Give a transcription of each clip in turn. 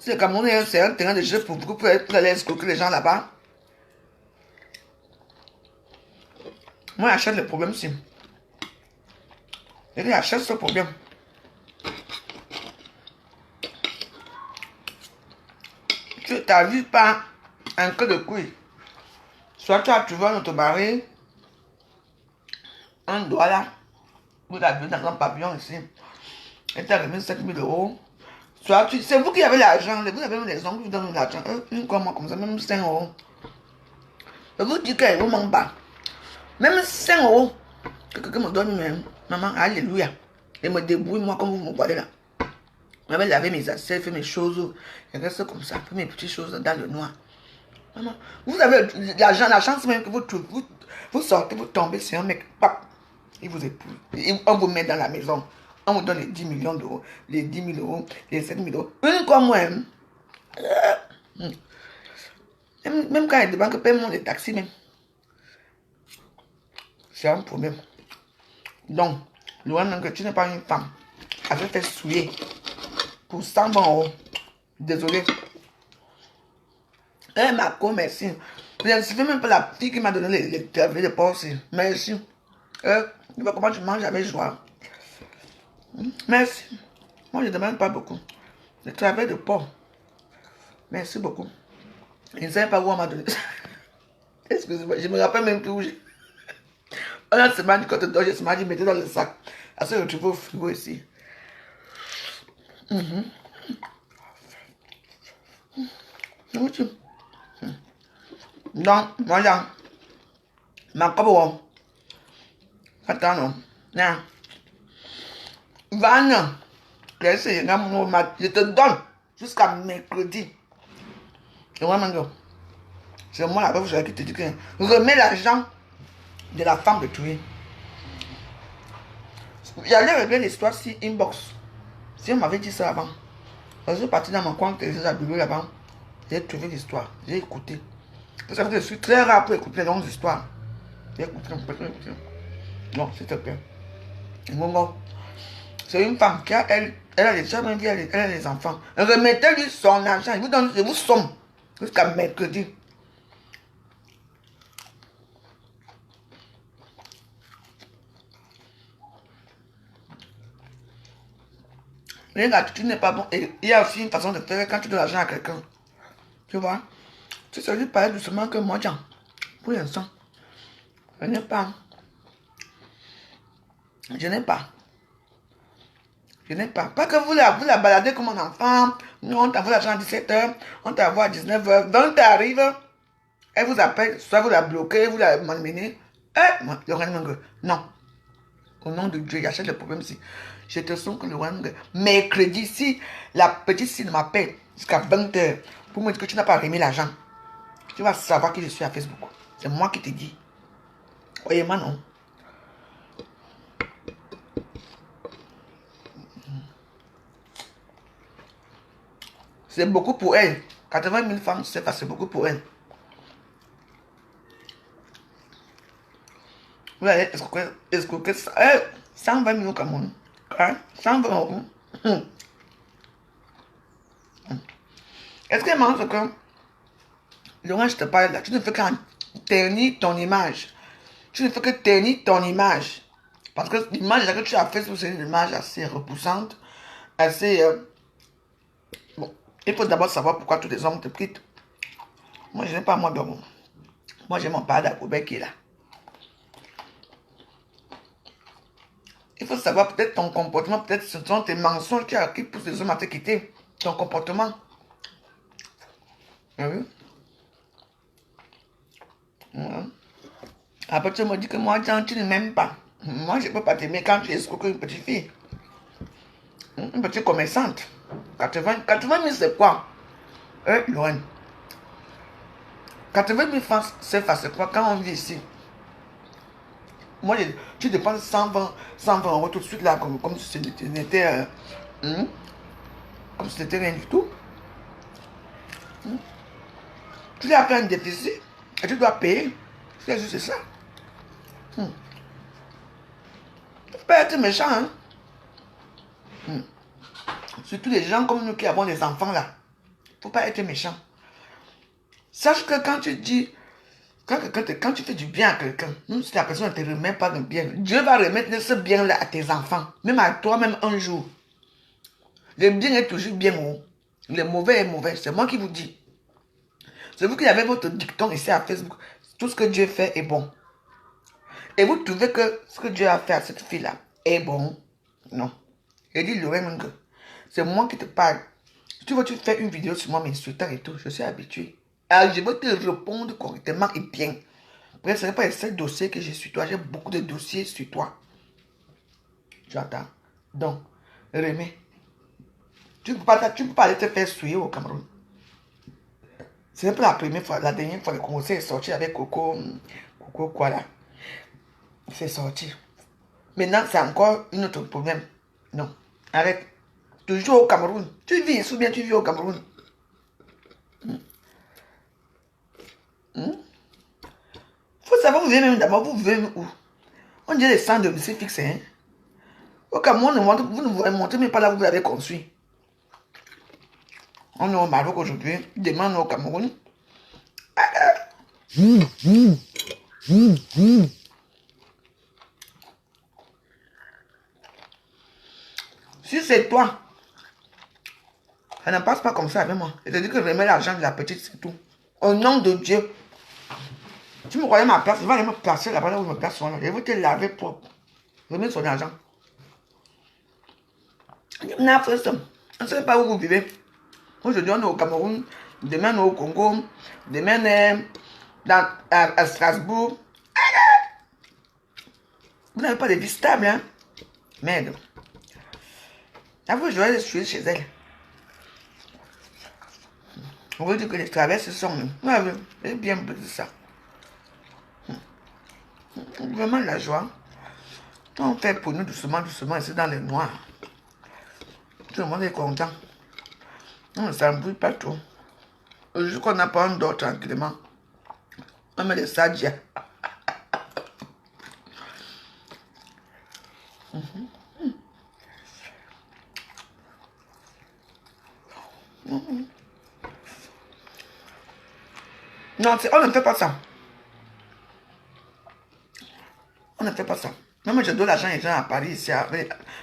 Si le Cameroun, c'est un terrain de jeu pour aller escroquer les gens là-bas. Moi, j'achète le problème si. Et j'achète ce problème. Tu t'avises pas un queue de couille. Soit tu vas dans ton baril, un doigt là, vous avez dans un pavillon ici, et tu as remis 7 000 euros. Soit c'est vous qui avez l'argent, vous avez les gens qui vous donnent l'argent. Comme ça, même 5 euros. Je vous dis qu'elle vous manque pas. Même 5 euros que quelqu'un me donne, même. Maman, alléluia. Et me débrouille, moi, comme vous me voyez là. Je vais laver mes assiettes, faire mes choses. Je reste comme ça, faire mes petites choses dans le noir. Maman, vous avez l'argent, la chance même que vous sortez, vous tombez sur un mec, pap, il vous épouse. On vous met dans la maison. On vous donne les 10 millions d'euros, les 10 000 euros, les 7 000 euros. Une comme moi, hein. Même quand il y a des banques, paye les taxis même. C'est un problème. Donc, loin que tu n'es pas une femme, elle se fait souiller pour 120 euros. Désolé. Eh, Marco, merci. Je ne sais même pas la fille qui m'a donné les travées de porc. Merci. Tu vois comment tu manges avec joie. Merci. Moi, je ne demande pas beaucoup. Le travées de porc. Merci beaucoup. Je ne sais pas où on m'a donné ça. Excusez-moi, je ne me rappelle même plus où j'ai. On a seulement dit quand je seulement dit mettez dans le sac. À ce que tu veux au frigo ici. Donc, voilà. Ma cabo. Attends, non. Non. Van. Je te donne jusqu'à mercredi. C'est moi la veuve qui te dit que remets l'argent de la femme de tuer. J'allais régler l'histoire si inbox. Si on m'avait dit ça avant. Je suis parti dans mon coin, j'ai bureau là-bas. J'ai trouvé l'histoire. J'ai écouté. Parce que je suis très rare pour écouter les longues histoires. J'ai écouté. Non, s'il te plaît. C'est une femme qui a, elle a les gens, elle a les enfants. Remettez-lui son argent. Je vous somme jusqu'à mercredi. Regarde, tu n'es pas bon. Et il y a aussi une façon de faire quand tu donnes l'argent à quelqu'un. Tu vois? Tu sais lui parler doucement que moi, tiens, pour l'instant, je n'ai pas. Je n'ai pas. Je n'ai pas. Pas que vous la baladez comme un enfant. Nous, on t'envoie l'argent à 17h, on t'envoie à 19h. 20h arrive, elle vous appelle, soit vous la bloquez, vous la malmenez. Non. Au nom de Dieu, j'achète le problème ici. Je te sens que le Wang, mercredi, si la petite fille m'appelle jusqu'à 20h pour me dire que tu n'as pas remis l'argent, tu vas savoir que je suis à Facebook. C'est moi qui te dis. Voyez-moi, non. C'est beaucoup pour elle. 80 000 francs, c'est beaucoup pour elle. Vous allez escroquer 120 millions Cameroun. 120 euros. Est-ce que maintenant, que Laurent, je te parle là, tu ne fais qu'en ternir ton image. Tu ne fais que ternir ton image. Parce que l'image que tu as faite, c'est une image assez repoussante, assez... Bon, il faut d'abord savoir pourquoi tous les hommes te quittent. Moi, je n'ai pas moi d'homme. Moi, j'ai mon père d'Akobé qui est là. Il faut savoir peut-être ton comportement, peut-être ce sont tes mensonges qui poussent les hommes à te quitter. Ton comportement. Oui. Après, tu me dis que moi, tu ne m'aimes pas. Moi, je ne peux pas t'aimer quand tu escroques une petite fille. Une petite commerçante. 80 000, c'est quoi? Lorraine. 80 000 francs, c'est quoi quand on vit ici? Moi, tu dépenses 120 euros tout de suite là, comme si c'était comme si c'était rien du tout. Tu as fait un déficit et tu dois payer. C'est juste ça. Tu peux être méchant, hein? Surtout les gens comme nous qui avons des enfants là. Faut pas être méchant. Sache que quand tu dis, quand tu fais du bien à quelqu'un, même si la personne ne te remet pas de bien, Dieu va remettre ce bien-là à tes enfants, même à toi, même un jour. Le bien est toujours bien, oh. Le mauvais est mauvais. C'est moi qui vous dis. C'est vous qui avez votre dicton ici à Facebook. Tout ce que Dieu fait est bon. Et vous trouvez que ce que Dieu a fait à cette fille-là est bon. Non. Et dit le même que c'est moi qui te parle. Si tu veux, tu fais une vidéo sur moi m'insultant et tout. Je suis habitué. Alors, je veux te répondre correctement et bien. Après, ce n'est pas les seuls dossiers que j'ai sur toi. J'ai beaucoup de dossiers sur toi. Tu entends? Donc, remets. Tu ne peux pas aller te faire souiller au Cameroun. Ce n'est pas la première fois, la dernière fois que le conseil est sorti avec Coco quoi là. C'est sorti. Maintenant, c'est encore un autre problème. Non, arrête. Toujours au Cameroun. Tu vis ici ou bien tu vis au Cameroun? Faut savoir vous vivez même d'abord, vous vivez où? On dit les centres de lycée fixes, hein? Au Cameroun, vous ne vous montrez même pas là où vous l'avez construit. On est au Maroc aujourd'hui, demain on est au Cameroun. Si c'est toi, ça ne passe pas comme ça avec moi. Je te dis que je remets l'argent de la petite, c'est tout. Au nom de Dieu. Tu me croyais ma place, je vais aller me placer là-bas là où je me place. Je vais te laver propre. Remets son argent. On ne sait pas où vous vivez. Aujourd'hui, on est au Cameroun. Demain, on est au Congo. Demain, on est à Strasbourg. Vous n'avez pas de vie stable, hein? Merde. Après, je vais aller suivre chez elle. On veut dire que les traverses sont... Ouais, c'est bien de ça. Vraiment la joie. On fait pour nous doucement, doucement, et c'est dans le noir. Tout le monde est content. On ne s'embrouille pas trop. Le jour qu'on n'a pas un dort tranquillement, on met les sadia. Non, on ne fait pas ça. On ne fait pas ça. Même je donne l'argent aux gens à Paris ici.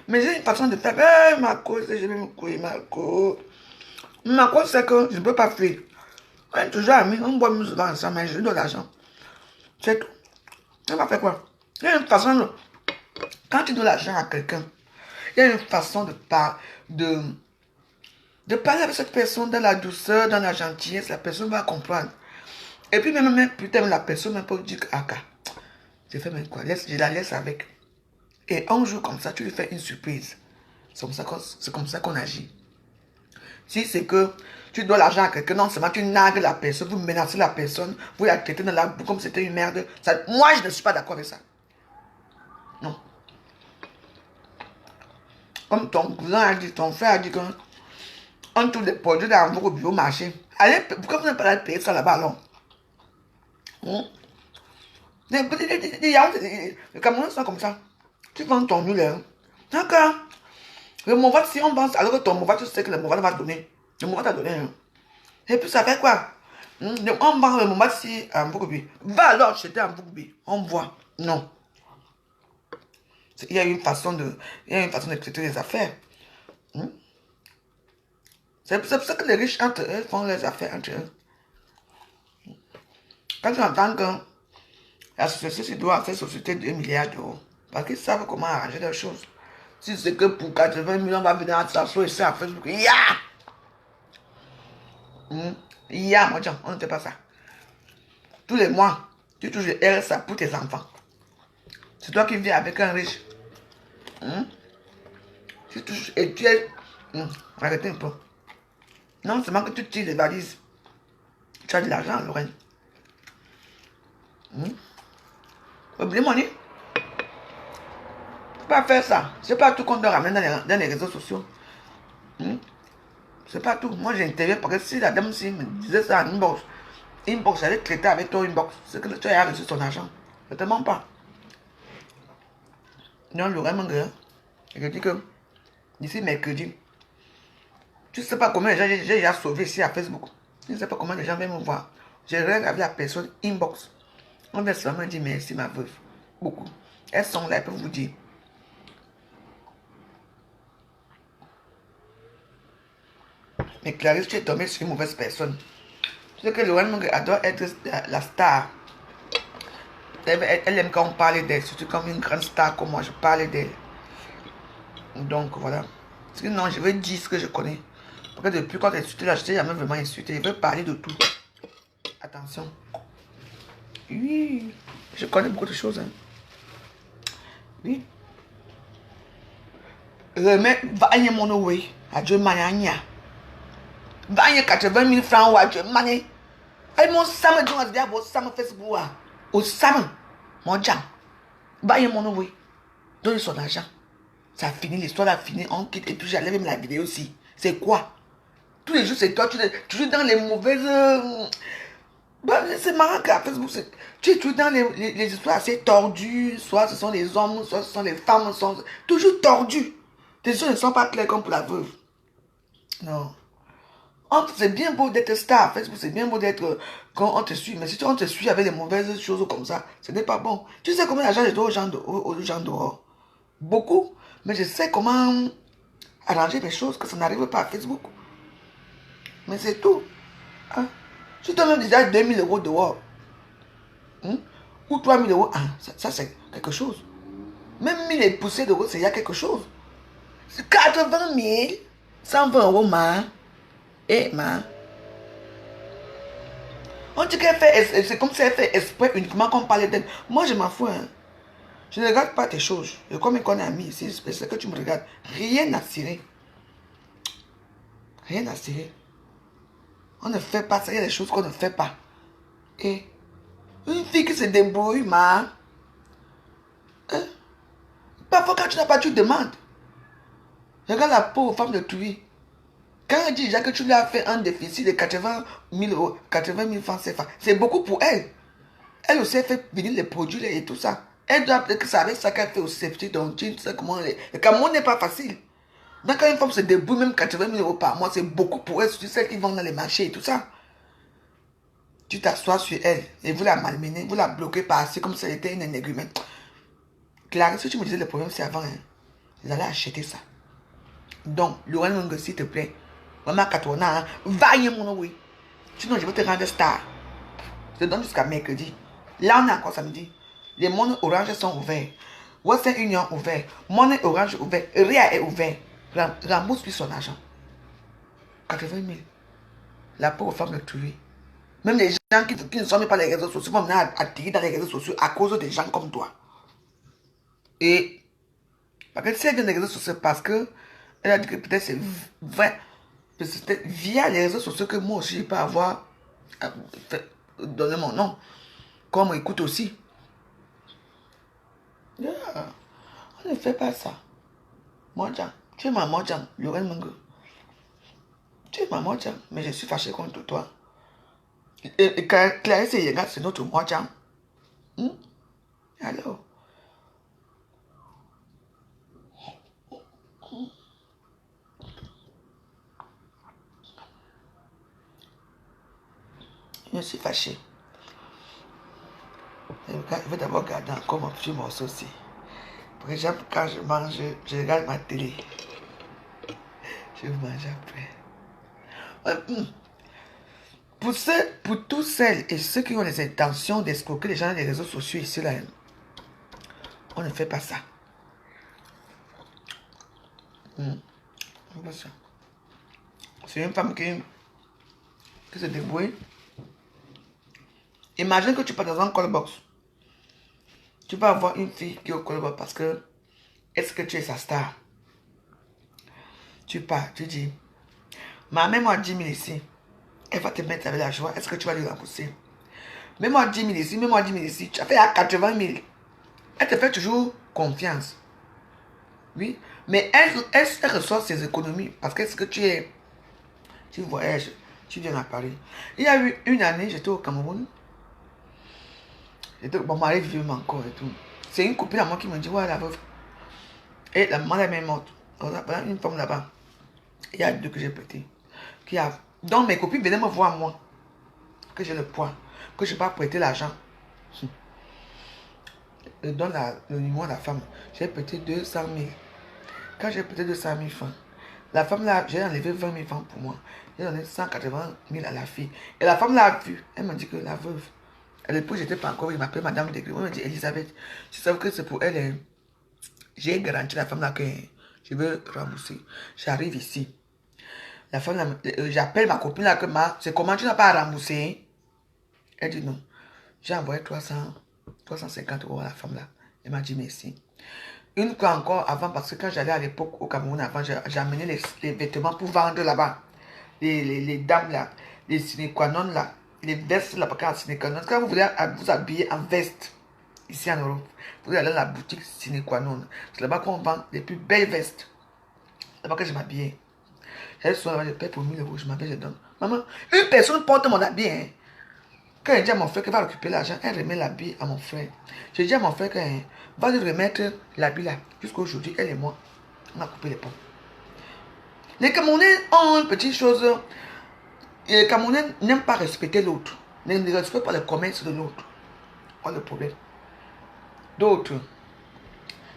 Mais j'ai une façon de faire. Hey, Marco, je vais me courir, Marco. Marco, c'est que je ne peux pas fuir. On est toujours amis, on boit souvent ensemble, mais je lui donne l'argent. C'est tout. On va faire quoi? Il y a une façon de... Quand tu donnes l'argent à quelqu'un, il y a une façon de parler avec cette personne dans la douceur, dans la gentillesse. La personne va comprendre. Et puis même putain, la personne même peut dire que j'ai fait même quoi, je la laisse avec. Et un jour comme ça, tu lui fais une surprise. C'est comme ça qu'on agit. Si c'est que tu dois l'argent à quelqu'un, non seulement tu nargues la personne, vous menacez la personne, vous la traitez dans la boue comme c'était une merde. Moi, je ne suis pas d'accord avec ça. Non. Comme ton cousin a dit, ton frère a dit qu'on trouve des produits dans vos bureaux marché. Allez, pourquoi vous n'avez pas payer ça là-bas alors? Les Camerounais sont comme ça. Tu vends ton huile. D'accord. Le mauvais, si on vend, alors que ton mauvais, tu sais que le mauvais va donner. Le mauvais t'a donné. Et puis ça fait quoi? On vend le mauvais si en Bourgogne. Va alors acheter en Bourgogne. On voit. Non. Il y a une façon de traiter les affaires. C'est pour ça que les riches entre eux font les affaires entre eux. Quand tu entends que la société doit faire société de 2 milliards d'euros, parce qu'ils savent comment arranger les choses. Si c'est que pour 80 millions, on va venir à s'asseoir ici à Facebook. Moi, on ne fait pas ça. Tous les mois, tu touches le RSA pour tes enfants. C'est toi qui vis avec un riche. Tu touches et tu es... arrêtez un peu. Non seulement que tu tires les valises, tu as de l'argent à Lorraine. Oublie mon nez. Faut pas faire ça. C'est pas tout qu'on doit ramener dans les réseaux sociaux. C'est pas tout. Moi j'interviens parce que si la dame me disait ça en inbox, j'allais traiter avec toi inbox. C'est que tu as reçu son argent. Je te mens pas. Non, Lorraine, mon gars. Je dis que d'ici mercredi, Tu ne sais pas combien de gens j'ai déjà sauvé ici à Facebook. Tu ne sais pas combien de gens viennent me voir. Je regarde la personne inbox. On va seulement dire merci, ma veuve. Beaucoup. Elles sont là, elles peuvent vous dire. Mais Clarisse, tu es tombée sur une mauvaise personne. Tu sais que Lorraine Monge adore être la star. Elle aime quand on parle d'elle, surtout comme une grande star comme moi, je parle d'elle. Donc voilà. Sinon, je vais dire ce que je connais. Parce que depuis quand tu es insulté là, je t'ai jamais vraiment insulté. Je veux parler de tout. Attention. Oui, je connais beaucoup de choses. Hein. Oui. Remets, va y mon way. Adieu, Mayanya. Va y 80 000 francs ou adieu, Mané. Aïe, mon Sam, tu vas dire, mon Sam Facebook. Au Sam, mon Jam. Va y mon way. Donne son argent. Ça a fini, l'histoire a fini, on quitte. Et puis j'allais même la vidéo aussi. C'est quoi? Tous les jours, c'est toi, tu joues dans les mauvaises. Bah, c'est marrant qu'à Facebook, tu es toujours dans les histoires assez tordues. Soit ce sont les hommes, soit ce sont les femmes, sont toujours tordues. Tes yeux ne sont pas clairs comme pour la veuve. Non. C'est bien beau d'être star. Facebook, c'est bien beau d'être quand on te suit. Mais si on te suit avec les mauvaises choses comme ça, ce n'est pas bon. Tu sais combien d'argent je dois aux gens dehors? Beaucoup. Mais je sais comment arranger les choses que ça n'arrive pas à Facebook. Mais c'est tout. Hein? Si tu as même déjà 2000 euros dehors, hein? Ou 3000 euros, hein? Ça c'est quelque chose. Même 1000 et poussées d'euros, c'est il y a quelque chose. 80 000, 120 euros, ma. Eh, ma. On dit qu'elle fait, c'est comme si elle fait exprès uniquement qu'on parlait d'elle. Moi, je m'en fous. Hein. Je ne regarde pas tes choses. Et comme on est amis ici, c'est que tu me regardes. Rien à cirer. Rien à cirer. On ne fait pas ça. Il y a des choses qu'on ne fait pas. Et une fille qui se débrouille, ma. Hein? Parfois, quand tu n'as pas, tu demandes. Regarde la pauvre femme de Touy. Quand elle dit déjà que tu lui as fait un déficit de 80 000 euros, 80 000 francs CFA, c'est beaucoup pour elle. Elle aussi, elle fait venir les produits et tout ça. Elle doit peut-être que c'est avec ça qu'elle fait au safety. Donc, tu sais comment le Cameroun n'est pas facile. Donc, quand une femme se débrouille, même 80 000 euros par mois, c'est beaucoup pour elle. Surtout celles qui vont dans les marchés et tout ça. Tu t'assois sur elle et vous la malmenez, vous la bloquez par c'est comme si elle était une énergumène. Clarisse, si tu me disais le problème, c'est avant. Hein. Vous allez acheter ça. Donc, Lorraine Monge, s'il te plaît, maman Katona, va y mon oui. Sinon, je vais te rendre star. Je te donne jusqu'à mercredi. Là, on est encore samedi. Les monnaies oranges sont ouverts. Western Union ouvert. Monnaie orange ouvert. Ria est ouvert. Rembourse-lui son argent. 80 000. La pauvre femme le tuer. Même les gens qui ne sont même pas les réseaux sociaux vont venir attirer dans les réseaux sociaux à cause des gens comme toi. Et parce que si elle vient des réseaux sociaux, parce que elle a dit que peut-être c'est vrai. C'est via les réseaux sociaux que moi aussi je peux avoir donné mon nom. Comme écoute aussi. Yeah. On ne fait pas ça. Modjan, tu es ma Modjan, Lorraine Monge. Tu es ma Modjan, mais je suis fâché contre toi. Et Clarisse et Yenga, c'est notre Modjan. Alors. Je suis fâché. Je vais d'abord garder encore mon petit morceau aussi. Par exemple, quand je mange, je regarde ma télé. Je mange après. Pour tous celles et ceux qui ont les intentions d'escroquer les gens dans les réseaux sociaux ici, là, on ne fait pas ça. C'est une femme qui se débrouille. Imagine que tu pars dans un callbox. Tu vas avoir une fille qui est au callbox parce que est-ce que tu es sa star? Tu pars, tu dis, ma mets-moi 10 000 ici. Elle va te mettre avec la joie. Est-ce que tu vas lui rembourser? Mets-moi 10 000 ici, mets-moi 10 000 ici. Tu as fait à 80 000. Elle te fait toujours confiance. Oui. Mais elle ressort ses économies. Parce que est-ce que tu voyages, tu viens à Paris. Il y a eu une année, j'étais au Cameroun. Mon mari vivait encore et tout. C'est une copine à moi qui me dit, ouais, la veuve. Et la maman est même morte. Une femme là-bas. Il y a deux que j'ai prêté. Donc mes copines venaient me voir moi. Que j'ai le poids. Que je n'ai pas prêté l'argent. Je donne le numéro à la femme. J'ai prêté 200 000. Quand j'ai prêté 200 000 francs, la femme là, j'ai enlevé 20 000 francs pour moi. J'ai donné 180 000 à la fille. Et la femme l'a vu. Elle m'a dit que la veuve. À l'époque, j'étais pas encore. Il m'appelle Madame Degré. Elle m'a dit Elisabeth, tu sais que c'est pour elle. Hein. J'ai garanti à la femme là que je veux rembourser. J'arrive ici. La femme là, j'appelle ma copine là que c'est comment tu n'as pas remboursé? Elle dit non. J'ai envoyé 350 euros à la femme là. Elle m'a dit merci. Une fois encore avant, parce que quand j'allais à l'époque au Cameroun avant, j'ai amené les vêtements pour vendre là-bas. Les dames là, les sine qua non là, les vestes là, parce sine qua non. Quand vous voulez vous habiller en veste, ici en Europe, vous allez à la boutique sine qua non. C'est là-bas qu'on vend les plus belles vestes. C'est là-bas que je m'habillais. J'allais souvent, je paye pour 1000 euros, je m'habille, je donne. Maman, une personne porte mon habit, hein. Quand elle dit à mon frère qu'elle va récupérer l'argent, elle remet l'habit à mon frère. Je dis à mon frère qu'elle va lui remettre l'habit là. Jusqu'aujourd'hui, elle et moi, on a coupé les ponts. Les Camerounais ont une petite chose. Les Camerounais n'aiment pas respecter l'autre. Ne respectent pas le commerce de l'autre. Voilà le problème. D'autres.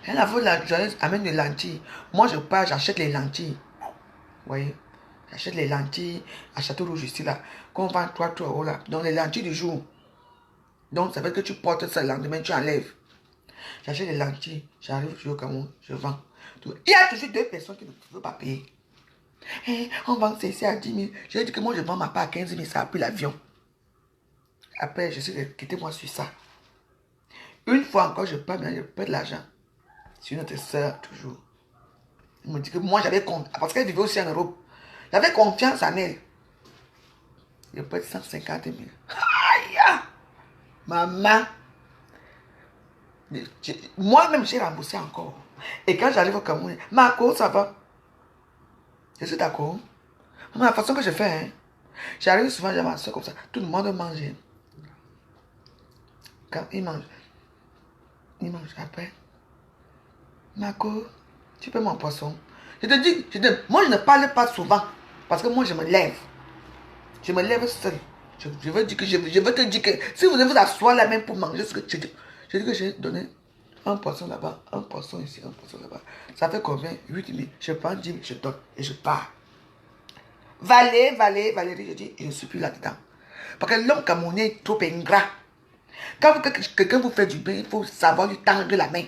Elle a vu la journaliste amène des lentilles. Moi, je pars, j'achète les lentilles. Vous voyez? J'achète les lentilles à Château Rouge ici là. Qu'on vend 3 euros là. Donc les lentilles du jour. Donc ça veut dire que tu portes ça le lendemain, tu enlèves. J'achète les lentilles, j'arrive, je vais au Cameroun, je vends. Il y a toujours deux personnes qui ne veulent pas payer. On vend ceci à 10 000. J'ai dit que moi je vends ma part à 15 000, ça a pris l'avion. Après, je suis quitté moi sur ça. Une fois encore, je perds de l'argent. C'est une autre soeur, toujours. Elle me dit que moi j'avais confiance, parce qu'elle vivait aussi en Europe. J'avais confiance en elle. Je perds 150 000. Aïe! Maman! Moi-même, j'ai remboursé encore. Et quand j'arrive au Cameroun, Marco, ça va? Je suis d'accord. Mais la façon que je fais, hein, j'arrive souvent, j'ai ma soeur comme ça. Tout le monde mange. Quand il mange après. Marco, tu peux mon poisson. Je te dis, moi je ne parle pas souvent. Parce que moi je me lève. Je me lève seul. Je veux te dire que si vous devez vous asseoir là même pour manger ce que je dis que j'ai donné un poisson là-bas, un poisson ici, un poisson là-bas. Ça fait combien? 8 000. Je prends 10 000, je donne et je pars. Valérie, je dis, je ne suis plus là-dedans. Parce que l'homme camerounais est trop ingrat. Quand quelqu'un vous fait du bien, il faut savoir lui tendre la main.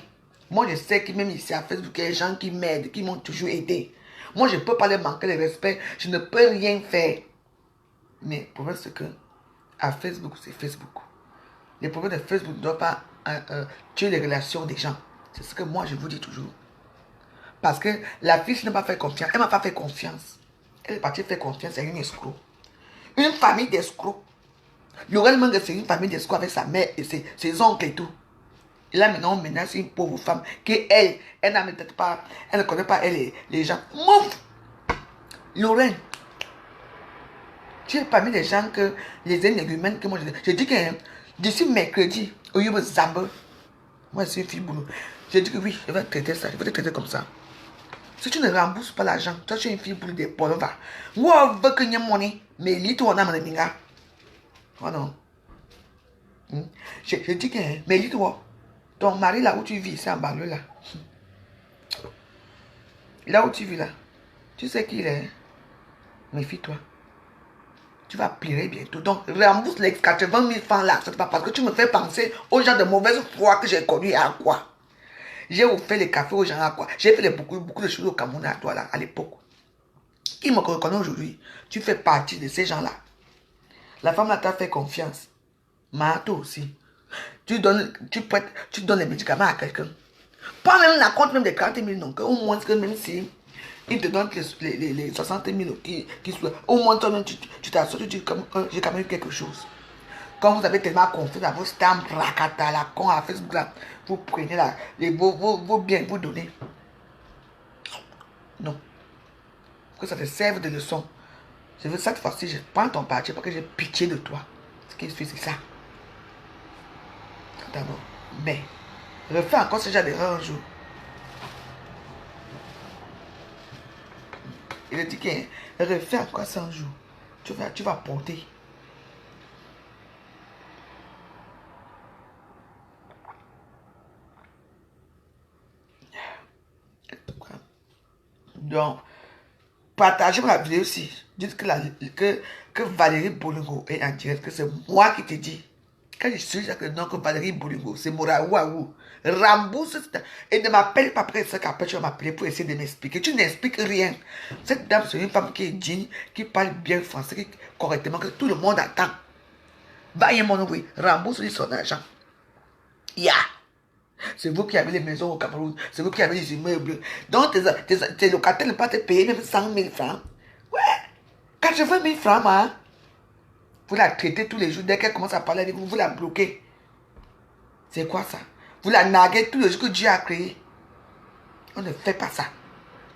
Moi, je sais que même ici à Facebook, il y a des gens qui m'aident, qui m'ont toujours aidé. Moi, je ne peux pas leur manquer le respect. Je ne peux rien faire. Mais le problème, c'est que à Facebook, c'est Facebook. Le problème de Facebook ne doit pas tuer les relations des gens. C'est ce que moi, je vous dis toujours. Parce que la fille, je n'ai pas fait confiance. Elle ne m'a pas fait confiance. Elle est partie faire confiance à une escroc. Une famille d'escrocs. Laurel Mengue, c'est une famille d'escrocs avec sa mère et ses oncles et tout. Et là, maintenant, on menace une pauvre femme qui, elle n'a peut-être pas, elle ne connaît pas les gens. Mouf! Laurel, tu es parmi les gens que, les énergumènes que moi je dis que d'ici mercredi, au lieu de Zambe, moi, c'est une fille boulot. Je dis que oui, je vais traiter ça, je vais te traiter comme ça. Si tu ne rembourses pas l'argent, toi tu es une fille pour des polos. Moi, je veux que tu aies monnaie, mais il tu en as mon minga. Oh non. Je dis que, mais dis-toi, ton mari là où tu vis, c'est en banlieue là. Là où tu vis là, tu sais qui il est. Méfie-toi. Tu vas pleurer bientôt. Donc, rembourse les 80 000 francs là. C'est pas parce que tu me fais penser aux gens de mauvaise foi que j'ai connus à quoi. J'ai offert les cafés aux gens à quoi. J'ai fait beaucoup de choses au Cameroun à toi là, à l'époque. Qui me reconnaît aujourd'hui? Tu fais partie de ces gens-là. La femme là t'a fait confiance. Mais toi aussi. Tu donnes les médicaments à quelqu'un. Pas même la compte même des 40 000 non. Au moins que même si il te donne les 60 000 qui soient. Au moins toi-même tu t'assois, tu dis j'ai quand même eu quelque chose. Quand vous avez tellement confiance à vos stamps, rakata, la con à Facebook là, vous prenez là, vos biens, vous donnez. Non. Que ça te serve de leçon. Je veux cette fois-ci, je prends ton parti parce que j'ai pitié de toi. Ce qui suit, c'est ça. D'abord. Mais, je fais encore ce genre d'erreur un jour. Il dit qu'il refait encore 100 jours. Tu vas porter. Donc, partagez ma vidéo aussi. Dites que Valérie Bolingo est en direct, que c'est moi qui te dis. Quand je suis avec le nom que Valérie Bolingo, c'est Moraouaou. Rembourse. Et ne m'appelle pas après ça qu'après tu vas m'appeler pour essayer de m'expliquer. Tu n'expliques rien. Cette dame, c'est une femme qui est digne, qui parle bien français, correctement, que tout le monde attend. Va y mon oui, rembourse son argent. Ya. C'est vous qui avez les maisons au Cameroun. C'est vous qui avez les immeubles. Donc tes locataires ne peuvent pas te payer même 100 000 francs. Ouais. 80 000 francs, hein. Vous la traitez tous les jours. Dès qu'elle commence à parler avec vous, vous la bloquez. C'est quoi ça? Vous la narguez tous les jours que Dieu a créé. On ne fait pas ça.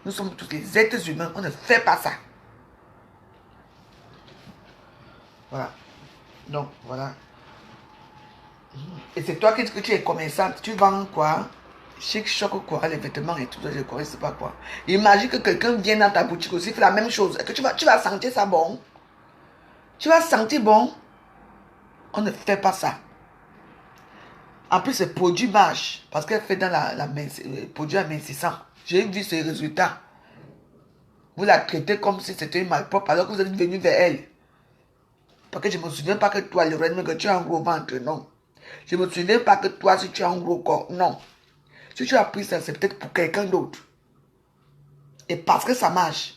Nous sommes tous les êtres humains. On ne fait pas ça. Voilà. Donc, voilà. Et c'est toi qui dis que tu es commerçante. Tu vends quoi? Chic, choc, quoi? Les vêtements et tout ça, je ne sais pas quoi. Imagine que quelqu'un vient dans ta boutique aussi, fait la même chose. Est-ce que tu vas sentir ça bon? Tu vas sentir bon? On ne fait pas ça. En plus, c'est produit marche. Parce qu'elle fait dans le produit amincissant. J'ai vu ses résultats. Vous la traitez comme si c'était une malpropre alors que vous êtes venu vers elle. Parce que je ne me souviens pas que toi, Lorraine, que tu as un gros ventre, non. Je ne me souviens pas que toi, si tu as un gros corps, non. Si tu as pris ça, c'est peut-être pour quelqu'un d'autre. Et parce que ça marche.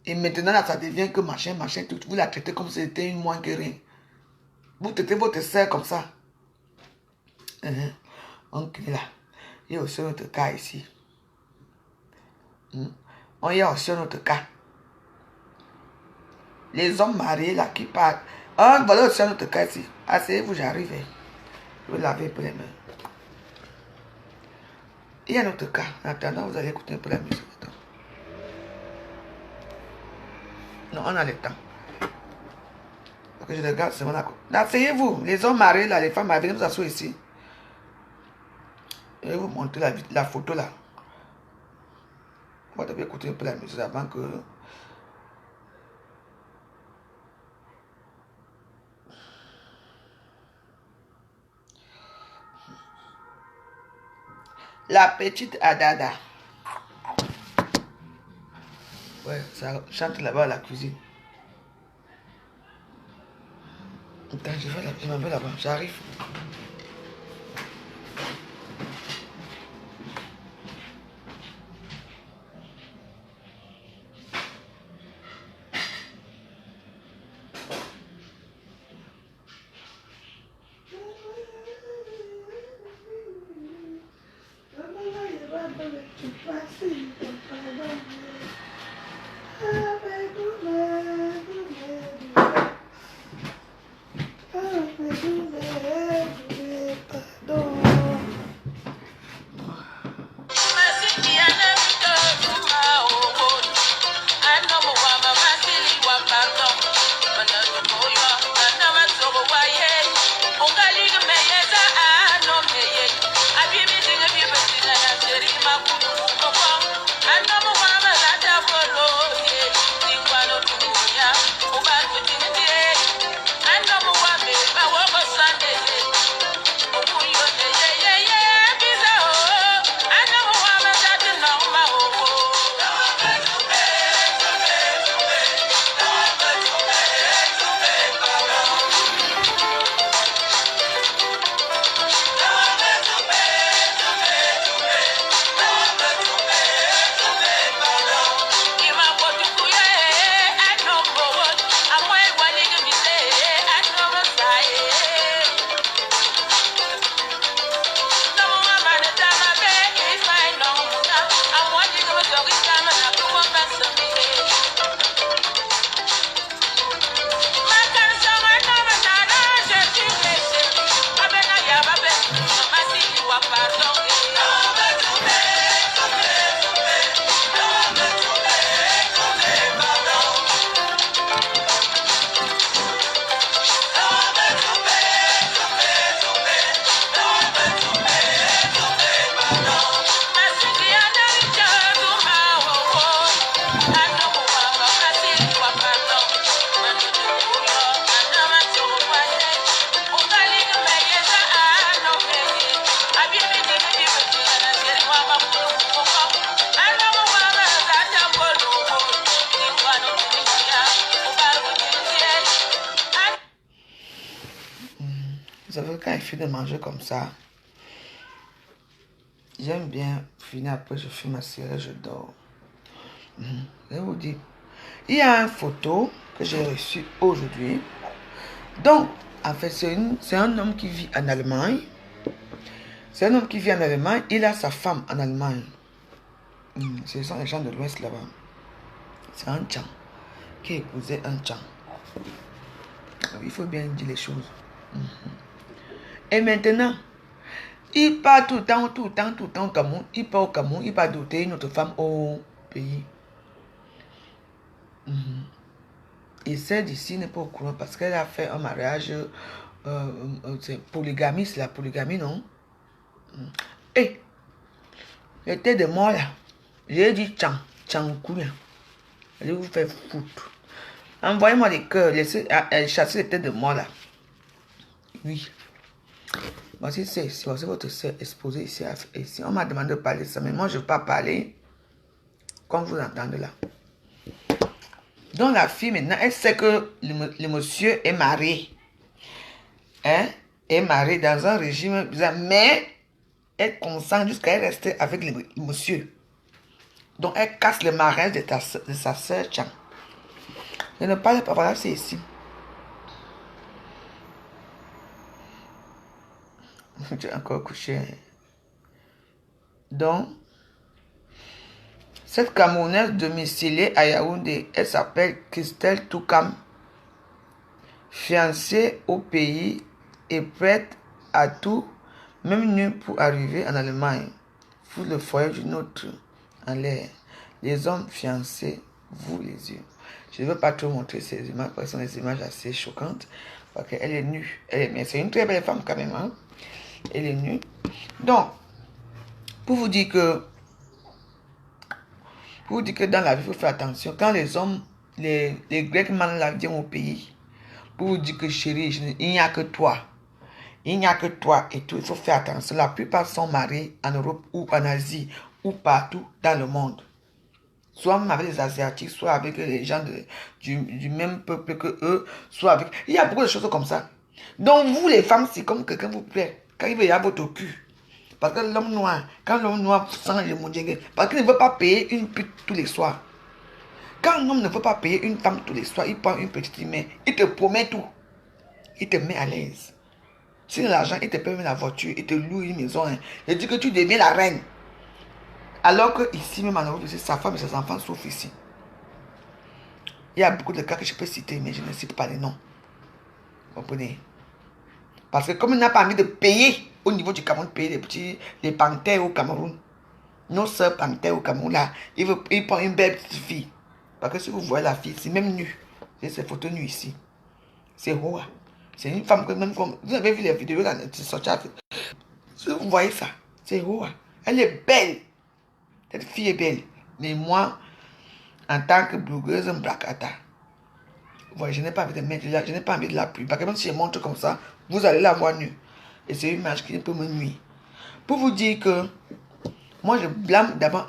Et maintenant, là, ça devient que machin, tout. Vous la traitez comme si c'était une moins que rien. Vous traitez votre sœur comme ça. Donc là, il y a aussi un autre cas ici. Il y a aussi un autre cas. Les hommes mariés là qui partent. Voilà aussi un autre cas ici. Asseyez-vous, j'arrive. Je vais laver pour les mains. Il y a un autre cas. En attendant, vous allez écouter un peu la musique. Non, on a le temps. Parce que je regarde seulement là. Asseyez-vous. Les hommes mariés là, les femmes mariées, venez vous asseoir ici. Je vais vous montrer la photo là. Vous devez écouter un peu la musique avant que... La petite Adada. Ouais, ça chante là-bas à la cuisine. Attends, je m'en vais là-bas, j'arrive. quand il finit de manger comme ça, j'aime bien finir après, je fume ma cigarette, je dors. Je vous dis, il y a une photo que j'ai reçue aujourd'hui. Donc, en fait, c'est un homme qui vit en Allemagne. C'est un homme qui vit en Allemagne. Il a sa femme en Allemagne. Ce sont les gens de l'Ouest là-bas. C'est un Tchang qui épousait un Tchang. Il faut bien dire les choses. Et maintenant, il part tout le temps au Cameroun. Il part au Cameroun, il part doter une autre femme au pays. Et celle d'ici n'est pas au courant parce qu'elle a fait un mariage. C'est polygamie, c'est la polygamie, non? Et les têtes de mort là, j'ai dit Tchangkou là. Allez vous faire foutre. Envoyez-moi les cœurs, laissez chasser les têtes de mort là. Oui. Voici votre soeur exposée ici, ici. On m'a demandé de parler de ça, mais moi je ne veux pas parler comme vous entendez là. Donc la fille maintenant, elle sait que le monsieur est marié. Hein? Est marié dans un régime bizarre, mais elle consent jusqu'à rester avec le monsieur. Donc elle casse le mariage de sa soeur Tchang. Je ne parle pas, voilà, c'est ici. J'ai encore couché. Donc, cette Camerounaise domiciliée à Yaoundé, elle s'appelle Christelle Toukam, fiancée au pays et prête à tout, même nue pour arriver en Allemagne. Vous le foyer d'une autre en l'air. Les hommes fiancés, vous les yeux. Je ne veux pas trop montrer ces images parce que ce sont des images assez choquantes. Parce qu'elle est nue. C'est une très belle femme quand même. Hein? Elle est nue. Donc, pour vous dire que dans la vie, il faut faire attention. Quand les hommes, les Grecs là viennent au pays, pour vous dire que chérie, il n'y a que toi. Il n'y a que toi et tout. Il faut faire attention. La plupart sont mariés en Europe ou en Asie ou partout dans le monde. Soit même avec les Asiatiques, soit avec les gens du même peuple que eux, soit avec... Il y a beaucoup de choses comme ça. Donc vous les femmes, c'est comme quelqu'un vous plaît. Quand il veut y avoir votre cul. Parce que l'homme noir, quand l'homme noir sent le mondingue, parce qu'il ne veut pas payer une pute tous les soirs. Quand un homme ne veut pas payer une femme tous les soirs, il prend une petite main, il te promet tout. Il te met à l'aise. Si l'argent, il te paye la voiture, il te loue une maison. Hein. Il dit que tu deviens la reine. Alors que ici, même en Europe, sa femme et ses enfants souffrent ici. Il y a beaucoup de cas que je peux citer, mais je ne cite pas les noms. Vous comprenez? Parce que comme il n'a pas envie de payer au niveau du Cameroun, payer les panthères au Cameroun, nos sœurs panthères au Cameroun, là, il prend une belle petite fille. Parce que si vous voyez la fille, c'est même nue. J'ai ces photos nues ici. C'est Roa. C'est une femme que même comme... Vous avez vu les vidéos là, c'est sorti. Si vous voyez ça, c'est Roa. Elle est belle. Cette fille est belle. Mais moi, en tant que blogueuse, Blakata, je n'ai pas envie de mettre là, je n'ai pas envie de l'appuyer. Parce que même si je montre comme ça, vous allez la voir nue. Et c'est une image qui peut me nuire. Pour vous dire que moi, je blâme d'abord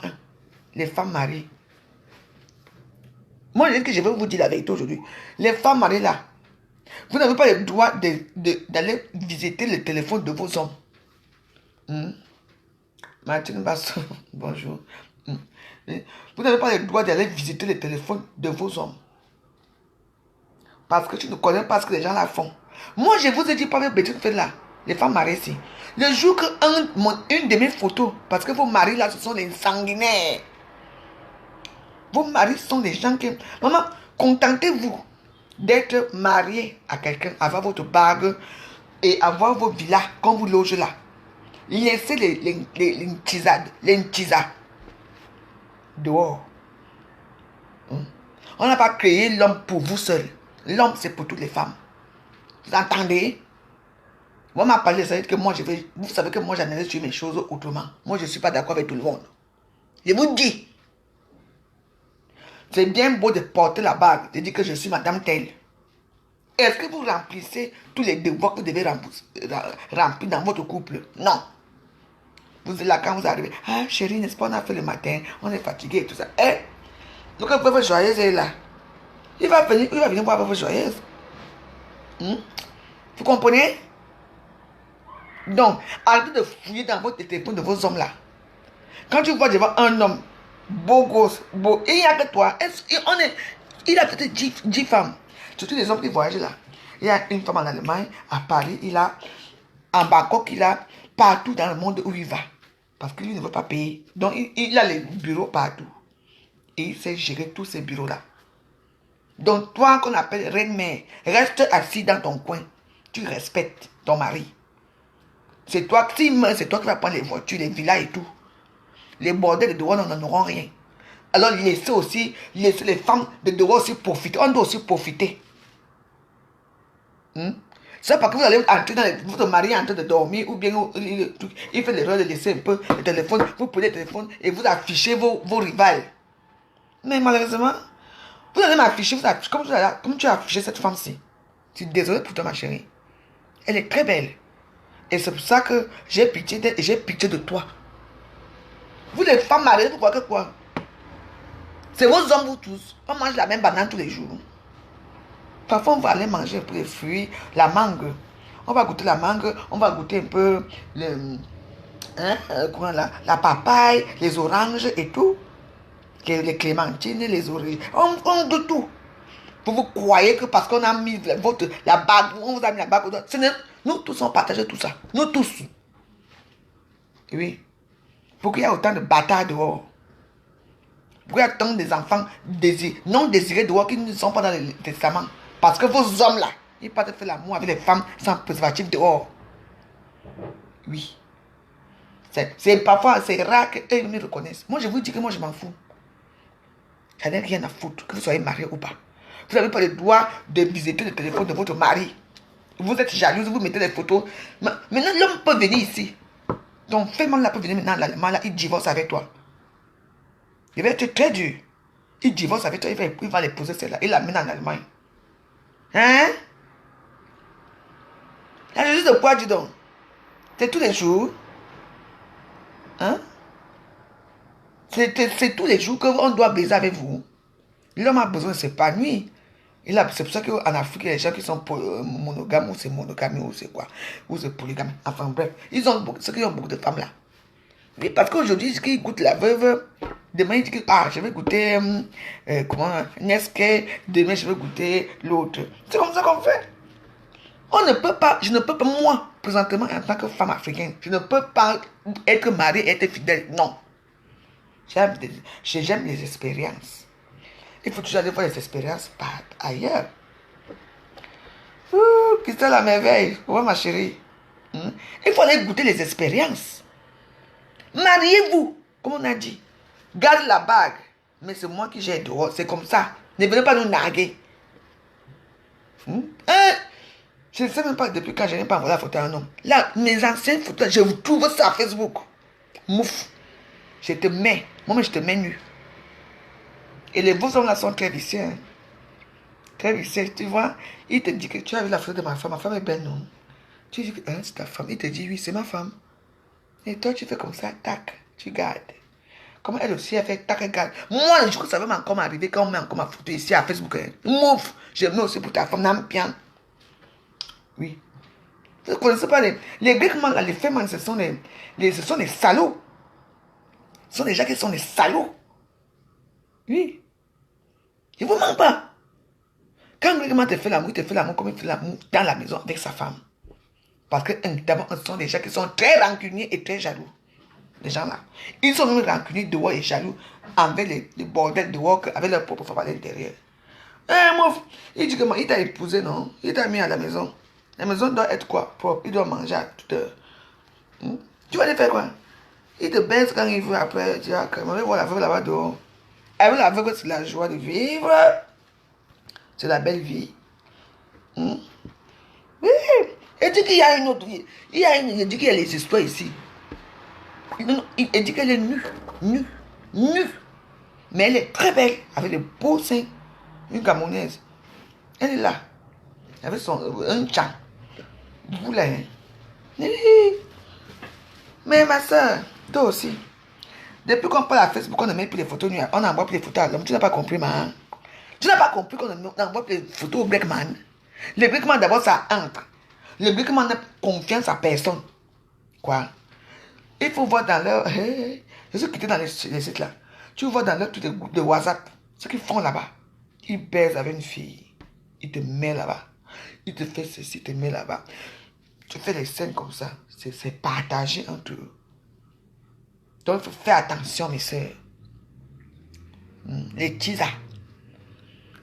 les femmes mariées. Moi, je dis que je vais vous dire la vérité aujourd'hui. Les femmes mariées là, vous n'avez pas le droit d'aller visiter le téléphone de vos hommes. Martine Basso, bonjour. Vous n'avez pas le droit d'aller visiter le téléphone de vos hommes. Parce que tu ne connais pas ce que les gens là font. Moi, je vous ai dit pas avec Betty fait là, les femmes mariées ici. Le jour que une de mes photos, parce que vos maris là, ce sont des sanguinaires. Vos maris sont des gens qui... Maman, contentez-vous d'être marié à quelqu'un, avoir votre bague et avoir vos villas quand vous logez là. Laissez les tisades dehors. On n'a pas créé l'homme pour vous seul. L'homme, c'est pour toutes les femmes. Vous entendez? Moi, m'a parlé, ça veut dire que moi, vous savez que moi, j'analyse sur mes choses autrement. Moi, je ne suis pas d'accord avec tout le monde. Je vous dis. C'est bien beau de porter la bague, de dire que je suis madame telle. Est-ce que vous remplissez tous les devoirs que vous devez remplir dans votre couple? Non. Vous êtes là quand vous arrivez. Ah, chérie, n'est-ce pas, on a fait le matin, on est fatigué et tout ça. Eh, donc, votre joyeuse est là. Il va venir voir votre joyeuse. Vous comprenez? Donc, arrêtez de fouiller dans votre téléphone de vos hommes là. Quand tu vois devant un homme, beau gosse, beau, et il n'y a que toi, il a peut-être 10 femmes. Surtout les hommes qui voyagent là. Il y a une femme en Allemagne, à Paris, il a, en Bangkok, il a partout dans le monde où il va. Parce que lui ne veut pas payer. Donc, il a les bureaux partout. Et il sait gérer tous ces bureaux-là. Donc, toi, qu'on appelle reine-mère, reste assis dans ton coin. Tu respectes ton mari. C'est toi, s'il meurt, c'est toi qui vas prendre les voitures, les villas et tout. Les bordels de dehors n'en auront rien. Alors, laissez les femmes de dehors aussi profiter. On doit aussi profiter. C'est parce que vous allez entrer votre mari est en train de dormir ou bien il fait l'erreur de laisser un peu le téléphone, vous prenez le téléphone et vous affichez vos rivales. Mais malheureusement, vous allez m'afficher, comme tu as affiché cette femme-ci. Je suis désolé pour toi, ma chérie. Elle est très belle. Et c'est pour ça que j'ai pitié d'elle et j'ai pitié de toi. Vous les femmes mariées, vous croyez que quoi? C'est vos hommes, vous tous. On mange la même banane tous les jours. Parfois, on va aller manger un peu les fruits, la mangue. On va goûter la mangue, on va goûter un peu la papaye, les oranges et tout. Les clémentines, les oreilles. On goûte tout. Vous croyez que parce qu'on a mis la bague, on vous a mis la bague, nous tous on partage tout ça. Nous tous. Oui. Pourquoi il y a autant de bâtards dehors? Pourquoi il y a tant des enfants non désirés dehors qui ne sont pas dans le testament? Parce que vos hommes là, ils partent faire l'amour avec les femmes sans préservatif dehors. Oui. Parfois, c'est rare qu'eux me reconnaissent. Moi, je vous dis que moi, je m'en fous. Ça n'a rien à foutre, que vous soyez marié ou pas. Vous n'avez pas le droit de visiter le téléphone de votre mari. Vous êtes jalouse, vous mettez des photos. Maintenant, l'homme peut venir ici. Ton frère là peut venir maintenant, l'Allemand là, il divorce avec toi. Il va être très dur. Il divorce avec toi, il va l'épouser celle-là. Il l'amène en Allemagne. Hein? La justice de quoi, dis donc? C'est tous les jours. Hein? C'est tous les jours qu'on doit baiser avec vous. L'homme a besoin de s'épanouir. C'est pour ça qu'en Afrique, il y a des gens qui sont monogames, ou c'est monogamie, ou c'est quoi, ou c'est polygame. Enfin bref, ceux qui ont beaucoup de femmes là. Oui, parce qu'aujourd'hui, ils goûtent la veuve. Demain, ils disent que je vais goûter, Nesquik. Demain, je vais goûter l'autre. C'est comme ça qu'on fait. On ne peut pas, je ne peux pas, moi, présentement, en tant que femme africaine, je ne peux pas être mariée et être fidèle. Non. J'aime les expériences. Il faut toujours aller voir les expériences ailleurs. Qui c'est la merveille? Ouais, ma chérie. Il faut aller goûter les expériences. Mariez-vous, comme on a dit. Garde la bague. Mais c'est moi qui j'ai dehors. C'est comme ça. Ne venez pas nous narguer. Je ne sais même pas depuis quand je n'ai pas envoyé la photo à un homme. Là, mes anciennes photos, je vous trouve ça sur Facebook. Mouf. Je te mets. Moi, je te mets nu. Et les beaux hommes là sont très vicieux. Hein. Très vicieux, tu vois. Il te dit que tu as vu la photo de ma femme. Ma femme est belle, non? Tu dis que c'est ta femme. Il te dit oui, c'est ma femme. Et toi, tu fais comme ça, tac, tu gardes. Comme elle aussi, elle fait tac, elle garde. Moi, je crois que ça va encore m'arriver quand on met encore ma photo ici à Facebook. Hein. Mouf. Je mets aussi pour ta femme, n'aime bien. Oui. Vous ne connaissez pas les Grecs, là, les femmes, ce sont des salauds. Ce sont des gens qui sont des salauds. Oui. Je ne vous mens pas. Quand un Grec te fait l'amour, il te fait l'amour comme il fait l'amour dans la maison avec sa femme. Parce que, d'abord, ce sont des gens qui sont très rancuniers et très jaloux. Les gens là. Ils sont même rancuniers dehors et jaloux envers les bordels dehors avec leur propre femme à l'intérieur. Mouf, il dit que il t'a épousé, non? Il t'a mis à la maison. La maison doit être quoi? Propre. Il doit manger à toute heure. Tu vas aller faire quoi? Il te baise quand il veut après. Tu vas quand même voir la veuve là-bas dehors. Avec la veuve, c'est la joie de vivre. C'est la belle vie. Oui. Il dit qu'il y a une autre vie. Il dit qu'il y a les histoires ici. Il dit qu'elle est nue. Nue. Nue. Mais elle est très belle. Avec des beaux seins. Une Gamonaise. Elle est là. Avec un tchan. Vous là, hein? Mais ma soeur, toi aussi. Depuis qu'on parle à Facebook, on ne met plus les photos nues. On n'envoie plus les photos à l'homme. Tu n'as pas compris, man. Tu n'as pas compris qu'on n'envoie plus les photos au Blackman. Le Blackman, d'abord, ça entre. Le Blackman n'a confiance à personne. Quoi? Il faut voir dans leur... je suis quitté dans les sites là. Tu vois dans leur tous les groupes de WhatsApp, ce qu'ils font là-bas. Ils baisent avec une fille. Ils te mettent là-bas. Ils te font ceci, ils te mettent là-bas. Tu fais des scènes comme ça. C'est partagé entre eux. Donc il faut faire attention, mes soeurs. Les teasers.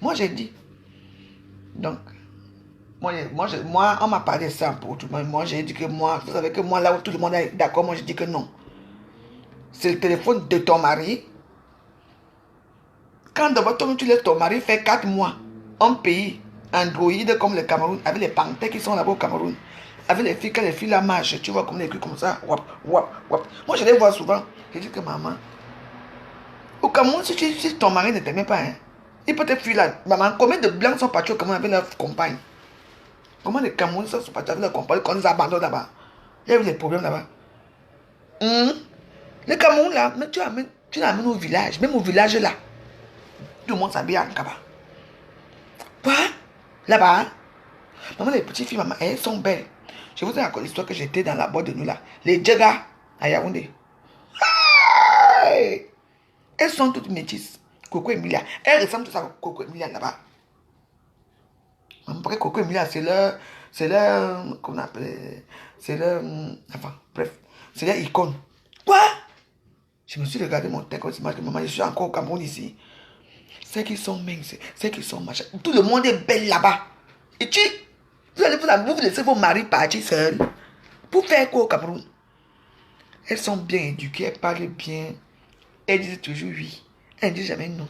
Moi j'ai dit. Donc, moi on m'a parlé de ça pour tout le monde. Moi j'ai dit que moi, vous savez que moi là où tout le monde est d'accord, moi j'ai dit que non. C'est le téléphone de ton mari. Quand d'abord tu laisses ton mari faire 4 mois en pays Android comme le Cameroun, avec les panthères qui sont là-bas au Cameroun, avec les filles, quand les filles là marchent, tu vois comme les culs comme ça, wap, wap, wap. Moi je les vois souvent. Je dis que maman, au Cameroun, si ton mari ne t'aimait pas, hein, il peut te fuir là. Maman, combien de blancs sont partis au Cameroun avec leur compagne? Comment les Camerounais sont partis avec leur compagne quand ils abandonnent là-bas? Il y a eu des problèmes là-bas. Le Cameroun là, mais tu l'amènes au village, même au village là. Tout le monde s'habille en Kaba. Quoi? Là-bas? Maman, les petites filles, maman, elles sont belles. Je vous ai raconté l'histoire que j'étais dans la boîte de nous là. Les Djega à Yaoundé. Hey! Elles sont toutes métisses. Coco Emilia. Elles ressemblent toutes à Coco Emilia là-bas. Après, Coco Emilia, c'est leur. Comment on appelle? C'est leur. Enfin, bref. C'est leur icône. Quoi? Je me suis regardé mon texte aussi, que maman, je suis encore au Cameroun ici. C'est qu'ils sont minces, c'est qu'ils sont machin. Tout le monde est belle là-bas. Et vous allez vous laisser vos maris partir seuls. Pour faire quoi au Cameroun? Elles sont bien éduquées, elles parlent bien. Elles disent toujours oui. Elles ne disent jamais non.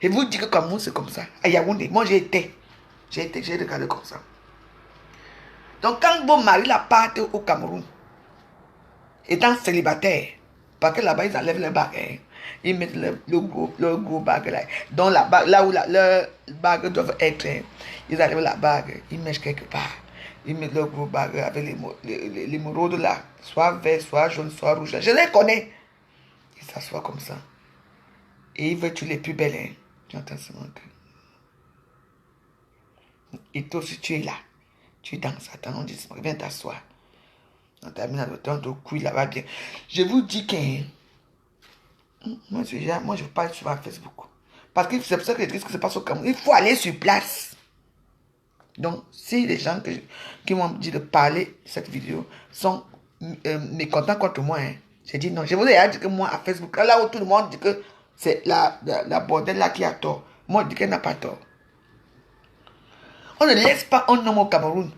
Et vous dites que Cameroun c'est comme ça. À Yaoundé, moi j'ai regardé comme ça. Donc quand vos maris là partent au Cameroun, étant célibataires, parce que là-bas ils enlèvent les bagues, hein. Ils mettent le gros bague là. Donc là où leur bague doit être, hein, ils enlèvent la bague, ils mettent quelque part. Ils mettent le gros bague avec les émeraudes là, soit vert, soit jaune, soit rouge. Je les connais. Ils s'assoient comme ça. Et ils veulent tuer les plus belles. Hein. Tu entends ce manque. Et toi aussi tu es là. Tu danses, attends, on dit, viens t'asseoir. On termine à l'automne, ton cou là-bas bien. Je vous dis que moi je parle souvent à Facebook. Parce que c'est pour ça que je dis ce qui se passe au Cameroun. Il faut aller sur place. Donc, si les gens qui m'ont dit de parler de cette vidéo sont mécontents contre moi, hein, j'ai dit non. Je vous ai dit que moi, à Facebook, là où tout le monde dit que c'est la bordelle là qui a tort. Moi, je dis qu'elle n'a pas tort. On ne laisse pas un homme au Cameroun.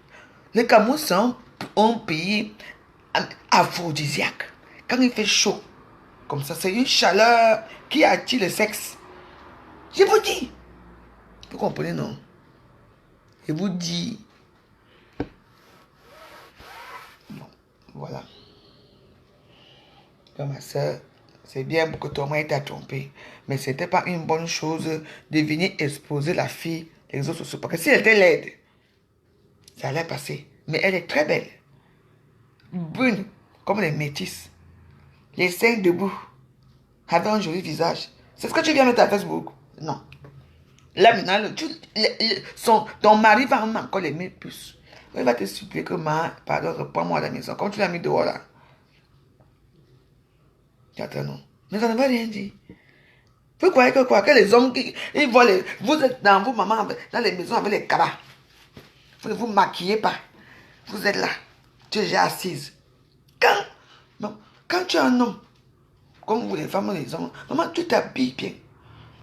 Le Cameroun, c'est un pays aphrodisiaque. Quand il fait chaud, comme ça, c'est une chaleur qui attire le sexe. Je vous dis. Vous comprenez, non? Je vous dis. Bon, voilà. Donc, ma soeur, c'est bien pour que ton mari t'a trompé. Mais ce n'était pas une bonne chose de venir exposer la fille les réseaux sociaux. Parce que si elle était laide, ça allait passer. Mais elle est très belle. Brune, comme les métisses. Les seins debout. Avec un joli visage. C'est ce que tu viens mettre à Facebook? Non. Là maintenant, ton mari va encore les mettre plus. Il va te supplier que pardon, reprends-moi à la maison. Comme tu l'as mis dehors là. Attends, non. Mais ça ne veut rien dire. Vous croyez que quoi? Que les hommes, ils voient vous êtes dans vos mamans, dans les maisons avec les cabas. Vous ne vous maquillez pas. Vous êtes là. Tu es déjà assise. Quand tu es un homme, comme vous les femmes, les hommes, maman, tu t'habilles bien.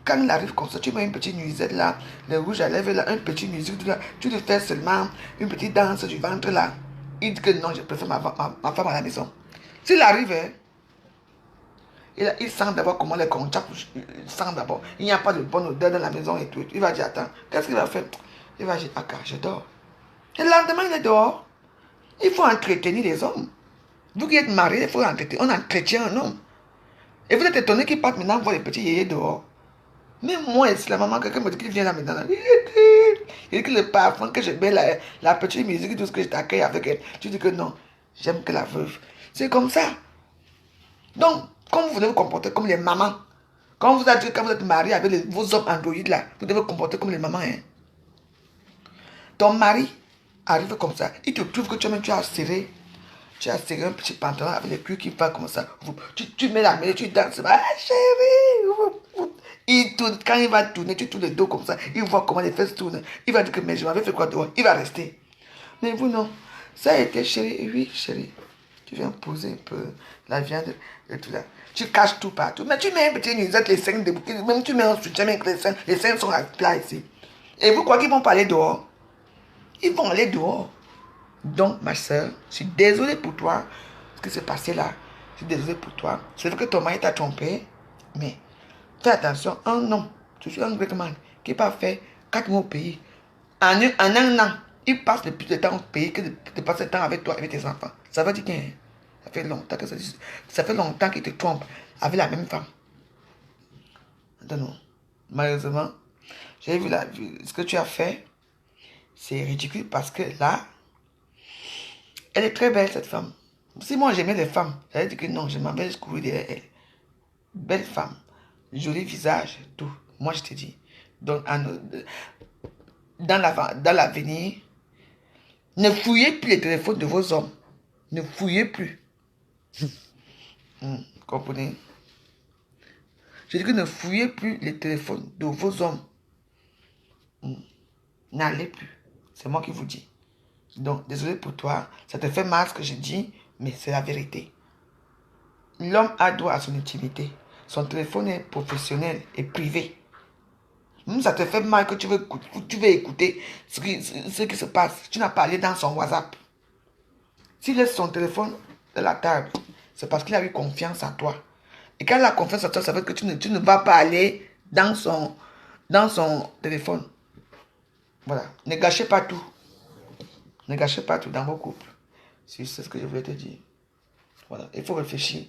Quand il arrive comme ça, tu mets une petite nuisette là, le rouge à lèvres là, un petit musique là, tu te fais seulement une petite danse du ventre là. Il dit que non, je préfère ma femme à la maison. S'il arrive, hein, il sent d'abord comment les contacts, il sent d'abord. Il n'y a pas de bonne odeur dans la maison et tout. Il va dire, attends, qu'est-ce qu'il va faire? Il va dire, ah, je dors. Et le lendemain, il est dehors. Il faut entretenir les hommes. Vous qui êtes mariés, il faut entretenir. On entretient un homme. Et vous êtes étonné qu'il parte maintenant voir les petits yéyés dehors. Même moi, c'est la maman, quelqu'un me dit qu'il vient là maintenant. Il dit que le parfum que je mets, la petite musique, tout ce que je t'accueille avec elle. Tu dis que non, j'aime que la veuve. C'est comme ça. Donc, comme vous devez vous comporter comme les mamans. Quand vous êtes marié avec vos hommes androïdes là, vous devez vous comporter comme les mamans. Hein. Ton mari arrive comme ça. Il te trouve que tu as serré Tu as serré un petit pantalon avec les culs qui va comme ça. Tu mets la main, tu danses. Ah, chérie. Il tourne. Quand il va tourner, tu tournes le dos comme ça. Il voit comment les fesses tournent. Il va dire que mais je m'avais fait quoi dehors. Il va rester. Mais vous, non. Ça a été, chérie. Oui, chérie. Tu viens poser un peu la viande et tout là. Tu caches tout partout. Mais tu mets un petit nuisette, les seins debout. Même tu mets un soutien avec les seins sont à plat ici. Et vous croyez qu'ils vont parler dehors? Ils vont aller dehors. Donc, ma soeur, je suis désolée pour toi. Ce qui s'est passé là. Je suis désolée pour toi. C'est vrai que ton mari t'a trompé. Mais fais attention. Un homme, je suis un great man, qui n'a pas fait 4 mois au pays. En un an, il passe le plus de temps au pays que de passer le temps avec toi, avec tes enfants. Ça veut dire que ça fait longtemps qu'il te trompe avec la même femme. Non. Malheureusement, j'ai vu ce que tu as fait. C'est ridicule parce que là, elle est très belle, cette femme. Si moi j'aimais les femmes, j'allais dire que non, je m'en vais courir derrière elle. Belle femme, joli visage, tout. Moi je te dis. Donc, dans l'avenir, ne fouillez plus les téléphones de vos hommes. Ne fouillez plus. Comprenez? Je dis que ne fouillez plus les téléphones de vos hommes. N'allez plus. C'est moi qui vous dis. Donc, désolé pour toi. Ça te fait mal ce que je dis, mais c'est la vérité. L'homme a droit à son intimité. Son téléphone est professionnel et privé. Même ça te fait mal que tu veux écouter ce qui se passe. Tu n'as pas allé dans son WhatsApp. S'il laisse son téléphone de la table, c'est parce qu'il a eu confiance en toi. Et quand il a confiance en toi, ça veut dire que tu ne vas pas aller dans son téléphone. Voilà. Ne gâchez pas tout. Ne gâchez pas tout dans vos couples. C'est ce que je voulais te dire. Voilà. Il faut réfléchir.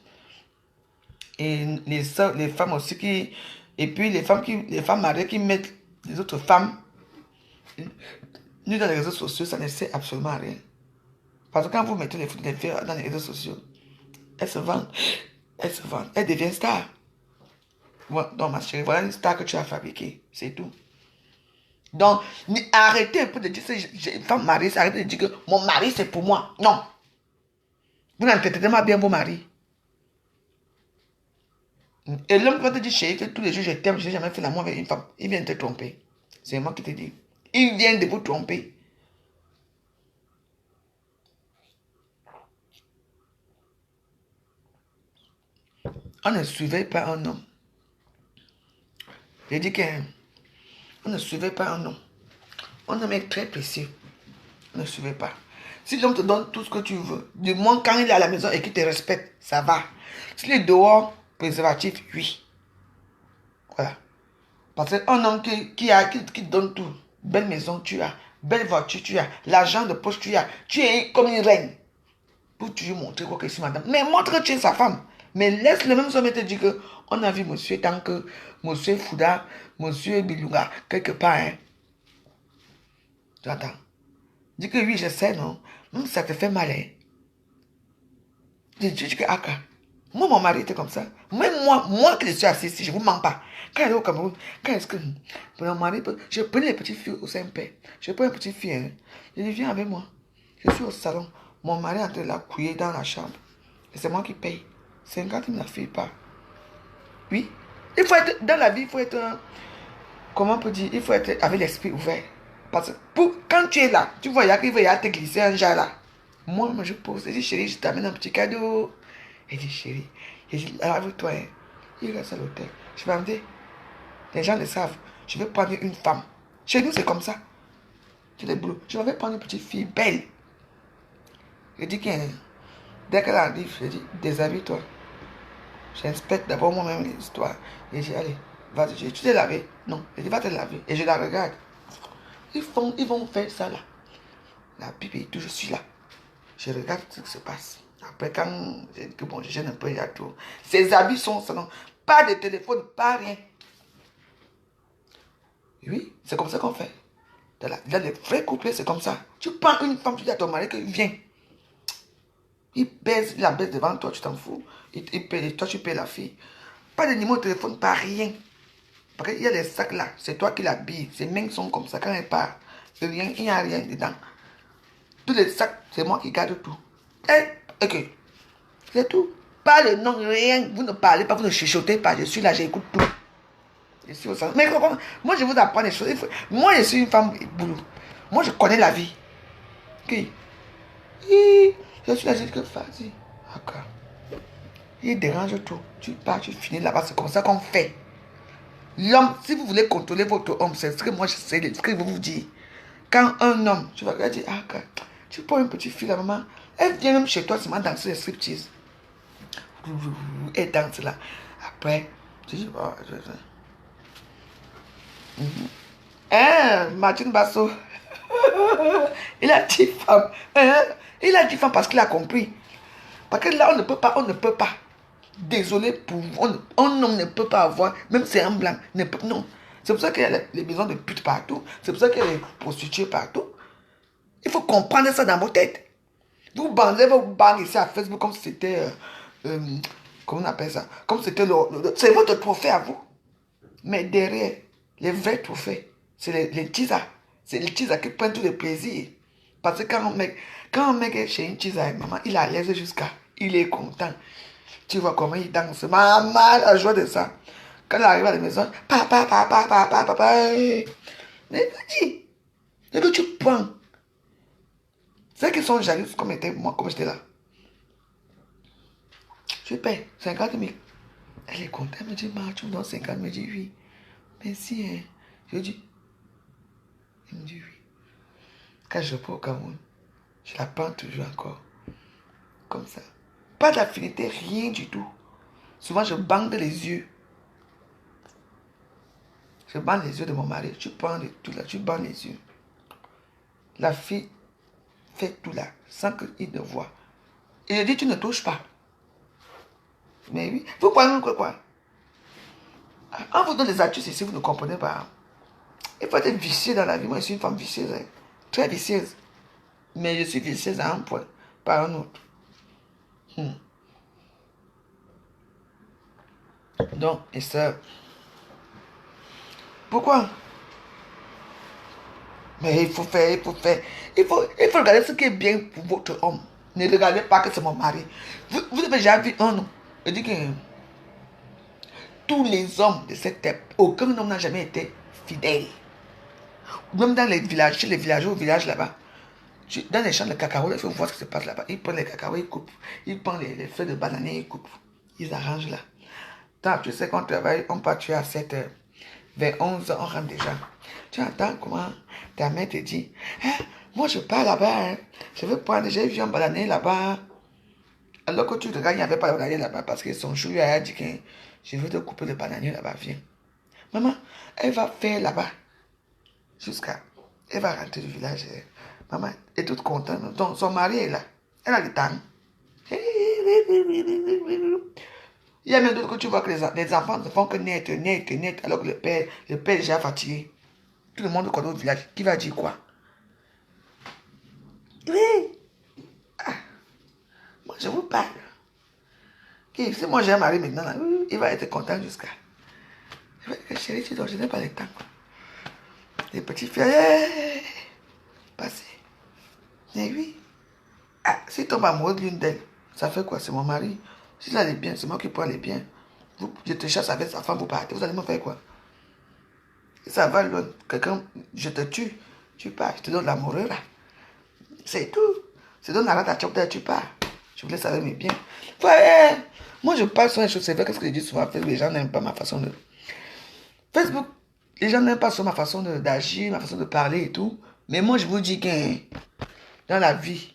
Et les femmes aussi qui... Et puis les femmes mariées qui mettent les autres femmes nues dans les réseaux sociaux, ça ne sert absolument à rien. Parce que quand vous mettez les filles dans les réseaux sociaux, elles se vendent. Elles se vendent. Elles deviennent stars. Bon, donc ma chérie, voilà une star que tu as fabriquée. C'est tout. Donc, arrêtez un peu de dire que j'ai une femme mariée, arrêtez de dire que mon mari c'est pour moi. Non. Vous n'entendez pas bien vos maris. Et l'homme va te dire, chérie, que tous les jours je t'aime, je n'ai jamais fait l'amour avec une femme. Il vient de te tromper. C'est moi qui te dis. Il vient de vous tromper. On ne suivait pas un homme. J'ai dit qu'on ne suivait pas un homme. Un homme est très précieux. On ne suivait pas. Si l'homme te donne tout ce que tu veux, du moins quand il est à la maison et qu'il te respecte, ça va. S'il est dehors, préservatif, oui. Voilà. Parce qu'un homme qui donne tout, belle maison tu as, belle voiture tu as, l'argent de poche tu as, tu es comme une reine. Pour toujours montrer quoi que c'est madame. Mais montre que tu es sa femme. Mais laisse le même homme te dire que on a vu monsieur tant que monsieur Fouda, monsieur Bilouga, quelque part. Hein. Tu entends? Dis que oui, je sais, non? Même si ça te fait mal, hein? Je dis que Aka. Moi, mon mari était comme ça. Même moi qui suis assis ici, je ne vous mens pas. Quand elle est au Cameroun, quand est-ce que mon mari, je prenais les petites filles au Saint-Père. Je prends une petite fille, hein. Je dis, viens avec moi. Je suis au salon. Mon mari est en train de la couiller dans la chambre. Et c'est moi qui paye. 50 000 la fille part. Oui. Il faut être, dans la vie, il faut être, comment on peut dire, il faut être avec l'esprit ouvert. Parce que quand tu es là, tu vois, il va te glisser un genre là. Moi, je pose, je dis, chérie, je t'amène un petit cadeau. Il dit, chérie, je dis, avec toi, hein. Il reste à l'hôtel. Je vais emmener, les gens le savent, je vais prendre une femme. Chez nous, c'est comme ça. C'est le boulot. Je vais prendre une petite fille belle. Je dis que dès qu'elle arrive, je dis, déshabille-toi. J'inspecte d'abord moi-même l'histoire. Et je dis, allez, vas-y, tu t'es lavé? Non, je dis, va te laver. Et je la regarde. Ils vont faire ça là. La Bible est tout, je suis là. Je regarde ce qui se passe. Après, quand je dis que bon, je gêne un peu, il y a tout. Ses habits sont selon. Pas de téléphone, pas rien. Oui, c'est comme ça qu'on fait. Dans les vrais couples, c'est comme ça. Tu prends une femme, tu dis à ton mari que viens. Il la baisse devant toi, tu t'en fous. Il paye, toi, tu payes la fille. Pas de numéro de téléphone, pas rien. Parce qu'il y a les sacs là, c'est toi qui l'habilles. Ses mains sont comme ça. Quand elle part, il n'y a rien dedans. Tous les sacs, c'est moi qui garde tout. Ok. C'est tout. Pas de nom, rien. Vous ne parlez pas, vous ne chuchotez pas. Je suis là, j'écoute tout. Je suis au centre. Mais moi, je vous apprends des choses. Moi, je suis une femme boulot. Moi, je connais la vie. Ok. Je suis là, je dis que vas-y. D'accord. Il dérange tout. Tu pars, tu finis là-bas. C'est comme ça qu'on fait. L'homme, si vous voulez contrôler votre homme, c'est ce que moi je sais, ce que je vais vous dire. Quand un homme, tu vas dire, ah, tu prends une petite fille, la maman, elle vient même chez toi, seulement danser les striptease. Elle danse là. Après, tu dis, bon, hein, Martine Basso, il a 10 femmes. Hein? Il a 10 femmes parce qu'il a compris. Parce que là, on ne peut pas, on ne peut pas. Désolé pour vous, un homme ne peut pas avoir, même si c'est un blanc, ne peut, non. C'est pour ça qu'il y a les maisons de putes partout. C'est pour ça qu'il y a les prostituées partout. Il faut comprendre ça dans vos têtes. Vous bandez vos bandes ici à Facebook comme si c'était, comment on appelle ça? Comme si c'était c'est votre trophée à vous. Mais derrière, les vrais trophées, c'est les teasers. C'est les teasers qui prennent tout le plaisir. Parce que quand un mec est chez une teaser avec maman, il est à l'aise jusqu'à, il est content. Tu vois comment il danse. Maman, la joie de ça. Quand il arrive à la maison, papa, papa, papa, papa. Mais dis, c'est que tu prends. C'est qu'ils sont jaloux comme moi, comme j'étais là. Je paie 50 000. Elle est contente, elle me dit, tu me donnes 50 000. Je me dis, oui. Mais si, hein. Je dis, il me dit, oui. Quand je vais au Cameroun, je la prends toujours encore. Comme ça. Pas d'affinité, rien du tout. Souvent, je bande les yeux. Je bande les yeux de mon mari. Tu prends tout là, tu bandes les yeux. La fille fait tout là, sans qu'il ne voit. Et je dis, tu ne touches pas. Mais oui, vous croyez quoi? On vous donne des astuces ici, vous ne comprenez pas. Il faut être vicieux dans la vie. Moi, je suis une femme vicieuse. Hein. Très vicieuse. Mais je suis vicieuse à un point, pas à un autre. Donc, et ça... Pourquoi? Mais il faut faire, il faut faire. Il faut regarder ce qui est bien pour votre homme. Ne regardez pas que c'est mon mari. Vous avez déjà vu un homme. Je dis que tous les hommes de cette époque, aucun homme n'a jamais été fidèle. Même dans les villages, chez les villageois, au village là-bas, dans les champs de cacao, il faut voir ce qui se passe là-bas. Ils prennent les cacao, ils coupent. Ils prennent les feuilles de bananier, ils coupent. Ils arrangent là. Tant, tu sais qu'on travaille, on part tuer à 7 heures. Vers 11 heures, on rentre déjà. Tu entends comment ta mère te dit, hein, moi je pars là-bas, hein. Je veux prendre, j'ai vu un bananier là-bas. Alors que tu regardes, il n'y avait pas de bananier là-bas parce que son chou lui a dit que je veux te couper le bananier là-bas, viens. Maman, elle va faire là-bas. Elle va rentrer du village. Maman est toute contente. Donc, son mari est là. Elle a le temps. Il y a même d'autres que tu vois que les enfants ne font que naître, alors que le père est déjà fatigué. Tout le monde connaît au village. Qui va dire quoi? Oui. Ah, moi, je vous parle. Si moi j'ai un mari maintenant, là, il va être content jusqu'à. Il va dire, chérie, tu dors, je n'ai pas le temps. Les petits filles, passez. Mais oui. Ah, si tombe amoureux de l'une d'elles, ça fait quoi? C'est mon mari. Si elle a les biens, c'est moi qui prends les biens. Je te chasse avec sa femme, vous partez. Vous allez me faire quoi? Ça va loin. Quelqu'un, je te tue. Tu pars. Je te donne l'amour là. C'est tout. Je te donne la rate à chop, tu pars. Je voulais savoir mes biens. Ouais. Moi, je parle sur les choses. C'est vrai que ce que je dis souvent, les gens n'aiment pas ma façon de... Facebook, les gens n'aiment pas sur ma façon d'agir, ma façon de parler et tout. Mais moi, je vous dis que dans la vie,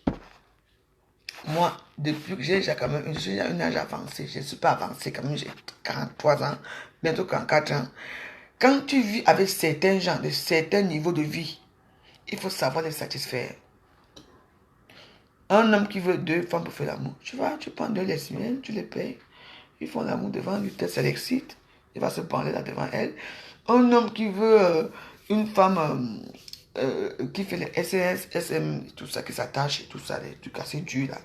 moi, depuis que j'ai quand même, je suis à un âge avancé, je ne suis pas avancé quand même, j'ai 43 ans, bientôt 44 ans. Quand tu vis avec certains gens, de certains niveaux de vie, il faut savoir les satisfaire. Un homme qui veut 2 femmes pour faire l'amour, tu vois, tu prends 2 lesbiennes, tu les payes, ils font l'amour devant lui, peut-être ça l'excite, il va se parler là devant elle. Un homme qui veut une femme qui fait les SS, SM, tout ça, qui s'attache et tout ça, les trucs assez durs là.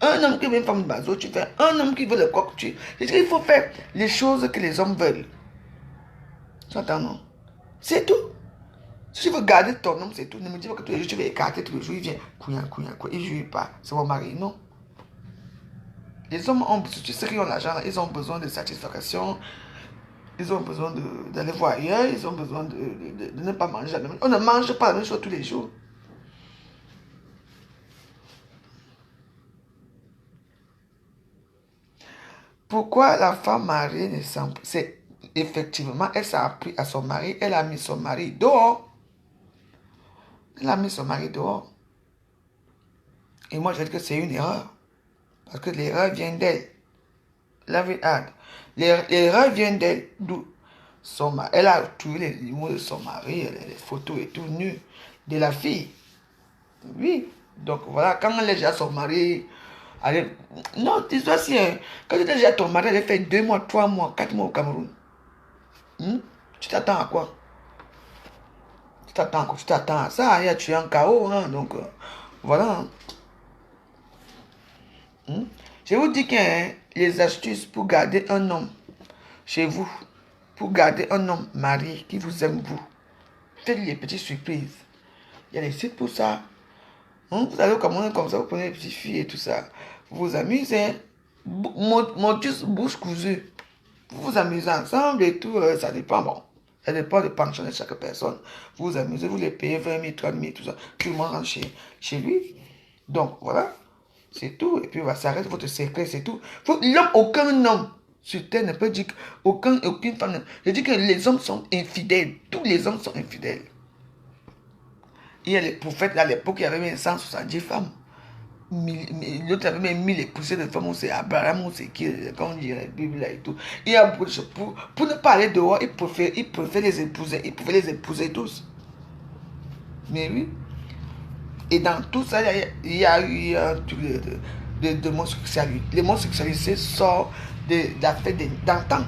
Un homme qui veut une femme de bateau, tu fais. Un homme qui veut le coq, tu... Il faut faire les choses que les hommes veulent. Tu entends, non? C'est tout. Si tu veux garder ton homme, c'est tout. Ne me dis pas que tous les jours tu vas écarter, tous les jours il vient. Couillant, il ne joue pas. C'est mon mari. Non. Les hommes ont, tu sais qu'ils ont l'argent, ils ont besoin de satisfaction. Ils ont besoin d'aller voir ailleurs. Ils ont besoin de ne pas manger la même chose. On ne mange pas la même chose tous les jours. Pourquoi la femme mariée ne s'en... C'est effectivement, elle s'est appris à son mari. Elle a mis son mari dehors. Elle a mis son mari dehors. Et moi, je dis que c'est une erreur. Parce que l'erreur vient d'elle. L'erreur vient d'elle. D'où elle a trouvé les images de son mari, les photos et tout nu de la fille. Oui. Donc voilà, quand elle est déjà son mari, non, dis-toi si, hein, quand tu es déjà ton mari, elle a fait 2 mois, 3 mois, 4 mois au Cameroun. Tu t'attends à quoi? Tu t'attends à ça, tu es en chaos, hein, donc voilà. Je vous dis que les astuces pour garder un homme chez vous, pour garder un homme marié qui vous aime vous, faites les petites surprises. Il y a des sites pour ça. Vous allez commander comme ça, vous prenez les petites filles et tout ça. Vous vous amusez. Motus bouche cousue. Vous vous amusez ensemble et tout, ça dépend, bon. Ça dépend du penchant de chaque personne. Vous vous amusez, vous les payez 20 000, 30 000, tout ça. Tout le monde rentre chez lui. Donc, voilà. C'est tout. Et puis, ça reste votre secret, c'est tout. Aucun homme sur terre ne peut dire aucune femme. Je dis que les hommes sont infidèles. Tous les hommes sont infidèles. Il y a les prophètes, à l'époque, il y avait même 170 femmes. L'autre avait même 1000 épousés de femmes, où c'est Abraham, où c'est qui, quand on dirait la Bible là et tout. Il y a beaucoup de choses. Pour ne pas aller dehors, il préfère les épouser. Il préfère les épouser tous. Mais oui. Et dans tout ça, il y a eu un truc d'homosexualité. L'homosexualité sort de la fête d'antan.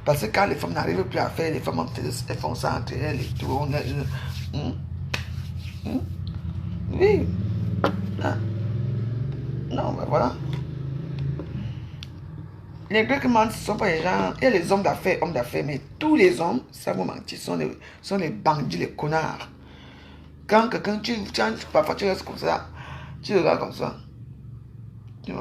Parce que quand les femmes n'arrivent plus à faire, les femmes elles font ça entre elles et tout. Oui. Ah. Non, ben voilà. Les Grecs mentent, ce ne sont pas les gens. Il y a les hommes d'affaires, mais tous les hommes, ça vous mentir, sont les bandits, les connards. Quand quelqu'un, parfois tu restes comme ça, tu regardes comme ça. Tu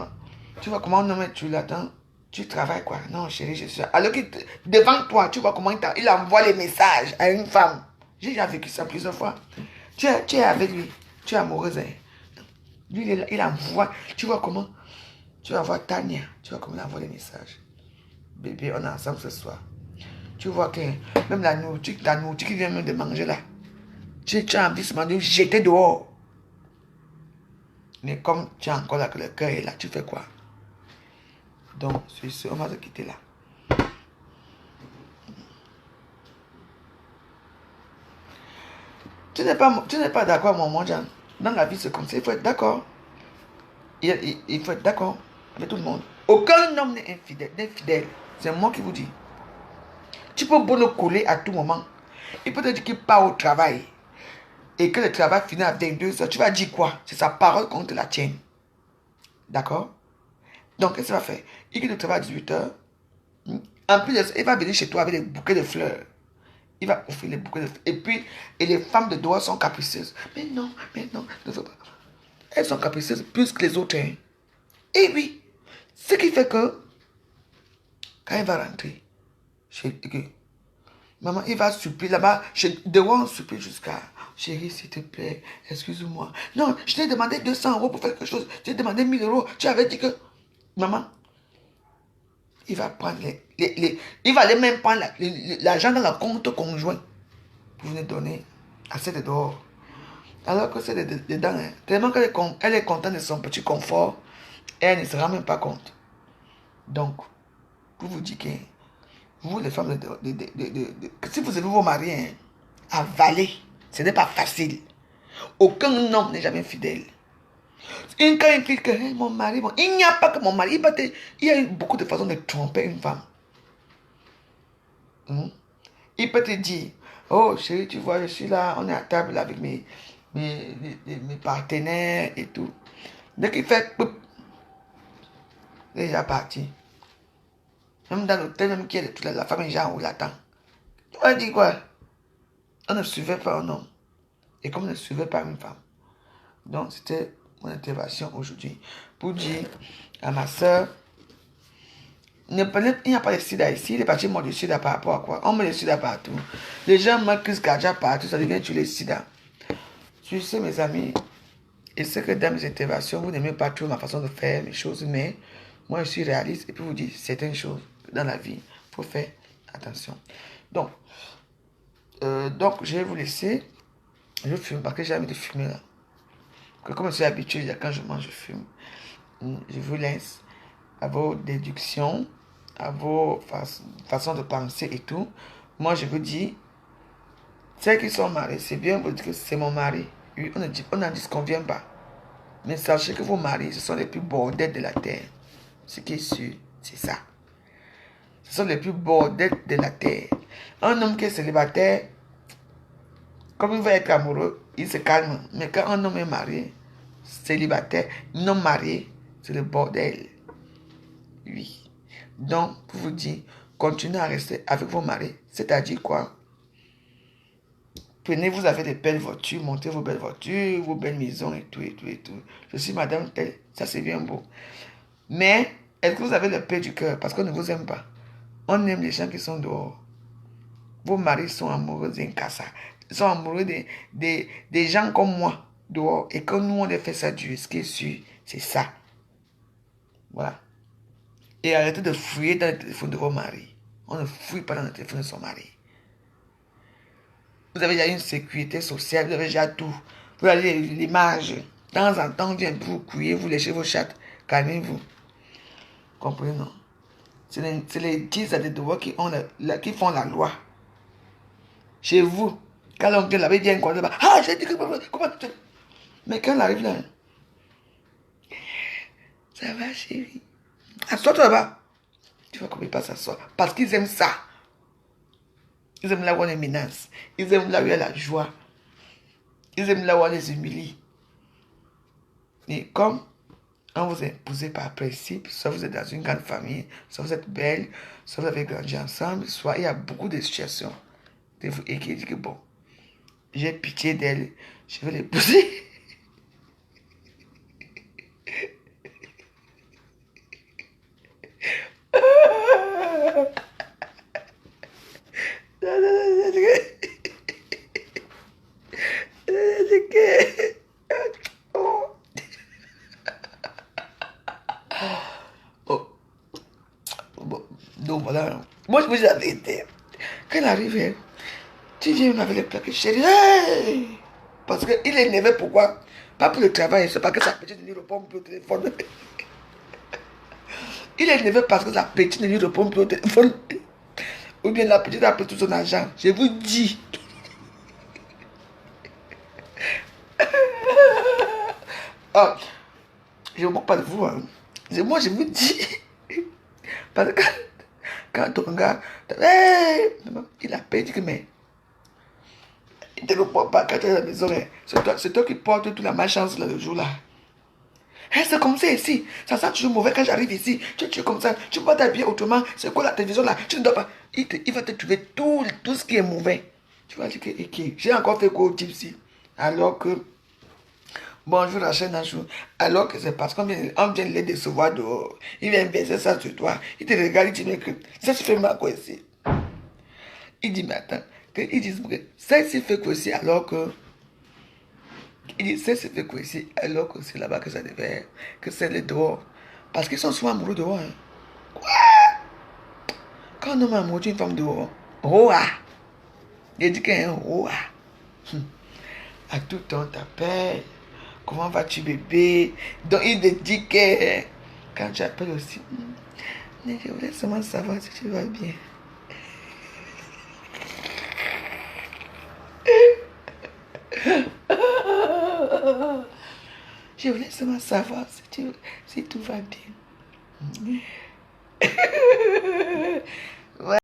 vois comment un homme, tu l'attends, tu travailles quoi? Non, chérie, je suis. Alors que devant toi, tu vois comment il envoie les messages à une femme. J'ai déjà vécu ça plusieurs fois. Tu es avec lui, tu es amoureuse. Hein. Lui, il envoie, tu vois comment? Tu vas voir Tania, tu vois comment il envoie les messages. Bébé, on est ensemble ce soir. Tu vois que même la nourriture qui vient même de manger là, tu as envie seulement de jeter dehors. Mais comme tu as encore là que le cœur est là, tu fais quoi? Donc, c'est ce, on va se quitter là. Tu n'es pas d'accord, mon Jean. Dans la vie, c'est comme ça, il faut être d'accord. Il faut être d'accord avec tout le monde. Aucun homme n'est infidèle. C'est moi qui vous dis. Tu peux le coller à tout moment. Il peut te dire qu'il part au travail et que le travail finit à 22 heures. Tu vas dire quoi? C'est sa parole contre la tienne. D'accord? Donc, qu'est-ce qu'il va faire? Il quitte le travail à 18 heures. En plus, il va venir chez toi avec des bouquets de fleurs. Il va offrir les bouquets de fleurs. Et puis, les femmes de dehors sont capricieuses. Mais non, ne veux pas. Elles sont capricieuses plus que les autres. Hein. Et oui, ce qui fait que, quand il va rentrer, maman, il va supplier là-bas, devant on supplie jusqu'à, chérie, s'il te plaît, excuse-moi. Non, je t'ai demandé 200 euros pour faire quelque chose. Je t'ai demandé 1000 euros. Tu avais dit que, maman, il va prendre il va aller même prendre l'argent dans le compte conjoint pour venir donner à cette dehors. Alors que c'est dedans, hein. Tellement qu'elle est contente de son petit confort, elle ne se rend même pas compte. Donc, pour vous dire que vous, les femmes, si vous avez vos maris, hein, avaler, ce n'est pas facile. Aucun homme n'est jamais fidèle. Quand il dit que hey, mon mari, bon, il n'y a pas que mon mari, il y a beaucoup de façons de tromper une femme. Il peut te dire, oh chérie, tu vois, je suis là, on est à table avec mes partenaires et tout. Dès qu'il fait, il est déjà parti. Même dans l'hôtel, même la femme est déjà en haut, l'attend. Tu vas dire quoi? On ne suivait pas un homme. et comme on ne suivait pas une femme. Donc, c'était mon intervention aujourd'hui pour dire à ma soeur, il n'y a pas de sida ici, les partis montent du sida par rapport à quoi? On met le sida partout. Les gens mettent crise cardiaque partout, ça devient tuer le sida. Je sais, mes amis, et c'est que dans mes interventions, vous n'aimez pas trop ma façon de faire les choses, mais moi, je suis réaliste et puis vous dis certaines choses dans la vie. Il faut faire attention. Donc, je vais vous laisser. Je fume parce que j'ai envie de fumer là. Comme je suis habitué, quand je mange, je fume. Je vous laisse à vos déductions, à vos façons de penser et tout. Moi, je vous dis, celles qui sont mariées, c'est bien vous dire que c'est mon mari. Oui, on n'en disconvient pas. Mais sachez que vos maris, ce sont les plus bordels de la terre. Ce qui est sûr, c'est ça. Ce sont les plus bordels de la terre. Un homme qui est célibataire, comme il va être amoureux, il se calme. Mais quand un homme est marié, célibataire, non marié, c'est le bordel. Oui. Donc, pour vous dire, continuez à rester avec vos maris. C'est-à-dire quoi? Prenez, vous avez des belles voitures, montez vos belles voitures, vos belles maisons et tout, et tout, et tout. Je suis madame telle, ça c'est bien beau. Mais, est-ce que vous avez le paix du cœur? Parce qu'on ne vous aime pas. On aime les gens qui sont dehors. Vos maris sont amoureux d'un cassa. Ils sont amoureux des gens comme moi, dehors. Et quand nous, on les fait ça Dieu, ce qui est sûr, c'est ça. Voilà. Et arrêtez de fouiller dans le téléphone de vos maris. On ne fouille pas dans le téléphone de son mari. Vous avez déjà une sécurité sociale, vous avez déjà tout. Vous avez l'image. De temps en temps, on vient pour vous couiller, vous léchez vos chattes. Calmez-vous. Comprenez, non? C'est les 10 à des devoirs qui font la loi. Chez vous, quand l'on l'avait dit un quoi là-bas, ah, j'ai dit que comment tu... Mais quand on arrive là, ça va chérie. Assois-toi là-bas. Tu vois comment ils passent à s'asseoir. Parce qu'ils aiment ça. Ils aiment là où on les menace. Ils aiment là où il y a la joie. Ils aiment là où on les humilie. Et comme on vous a épousé par principe, soit vous êtes dans une grande famille, soit vous êtes belle, soit vous avez grandi ensemble, soit il y a beaucoup de situations. Et qui dit que bon, j'ai pitié d'elle, je vais l'épouser. Oh, bon, donc voilà. Moi, je vous dis la vérité. Quand elle arrive, hein, tu viens avec les plaques, chérie. Hey! Parce qu'il est énervé, pourquoi? Pas pour le travail, c'est pas que sa petite ne lui répond plus au téléphone. Il est énervé parce que sa petite ne lui répond plus au téléphone. Ou bien la petite a pris tout son argent. Je vous dis. Ah, je ne moque pas de vous. Hein. Moi, je vous dis. Parce que quand on regarde, hey, il a payé que mais. Il ne te répond pas quand tu es à la maison. C'est toi qui portes toute la malchance là, le jour-là. Hey, c'est comme ça ici. Ça sent toujours mauvais quand j'arrive ici. Tu es comme ça. Tu peux pas t'habiller autrement. C'est quoi la télévision là? Tu ne dois pas. Il va te trouver tout ce qui est mauvais. Tu vas dire que j'ai encore fait quoi au type ici? Alors que. Bonjour Rachel Nachou. Alors que c'est parce qu'on vient les décevoir dehors. Il vient baisser ça sur toi. Il te regarde, il dit mais que ça se fait mal quoi ici? Il dit mais attends. Ils disent que ça se fait quoi ici alors que. Il dit ça se fait quoi ici alors que c'est là-bas que ça devait. Que c'est les dehors. Parce qu'ils sont souvent amoureux dehors. Hein. Quoi? Quand un homme est amoureux d'une femme dehors. Oh ah! Il dit qu'il y a un oh ah. À tout temps t'appelles. Comment vas-tu bébé? Donc il te dit que quand tu appelles aussi, mais je voulais seulement savoir si tu vas bien. Je voulais seulement savoir si tout va bien. Ouais.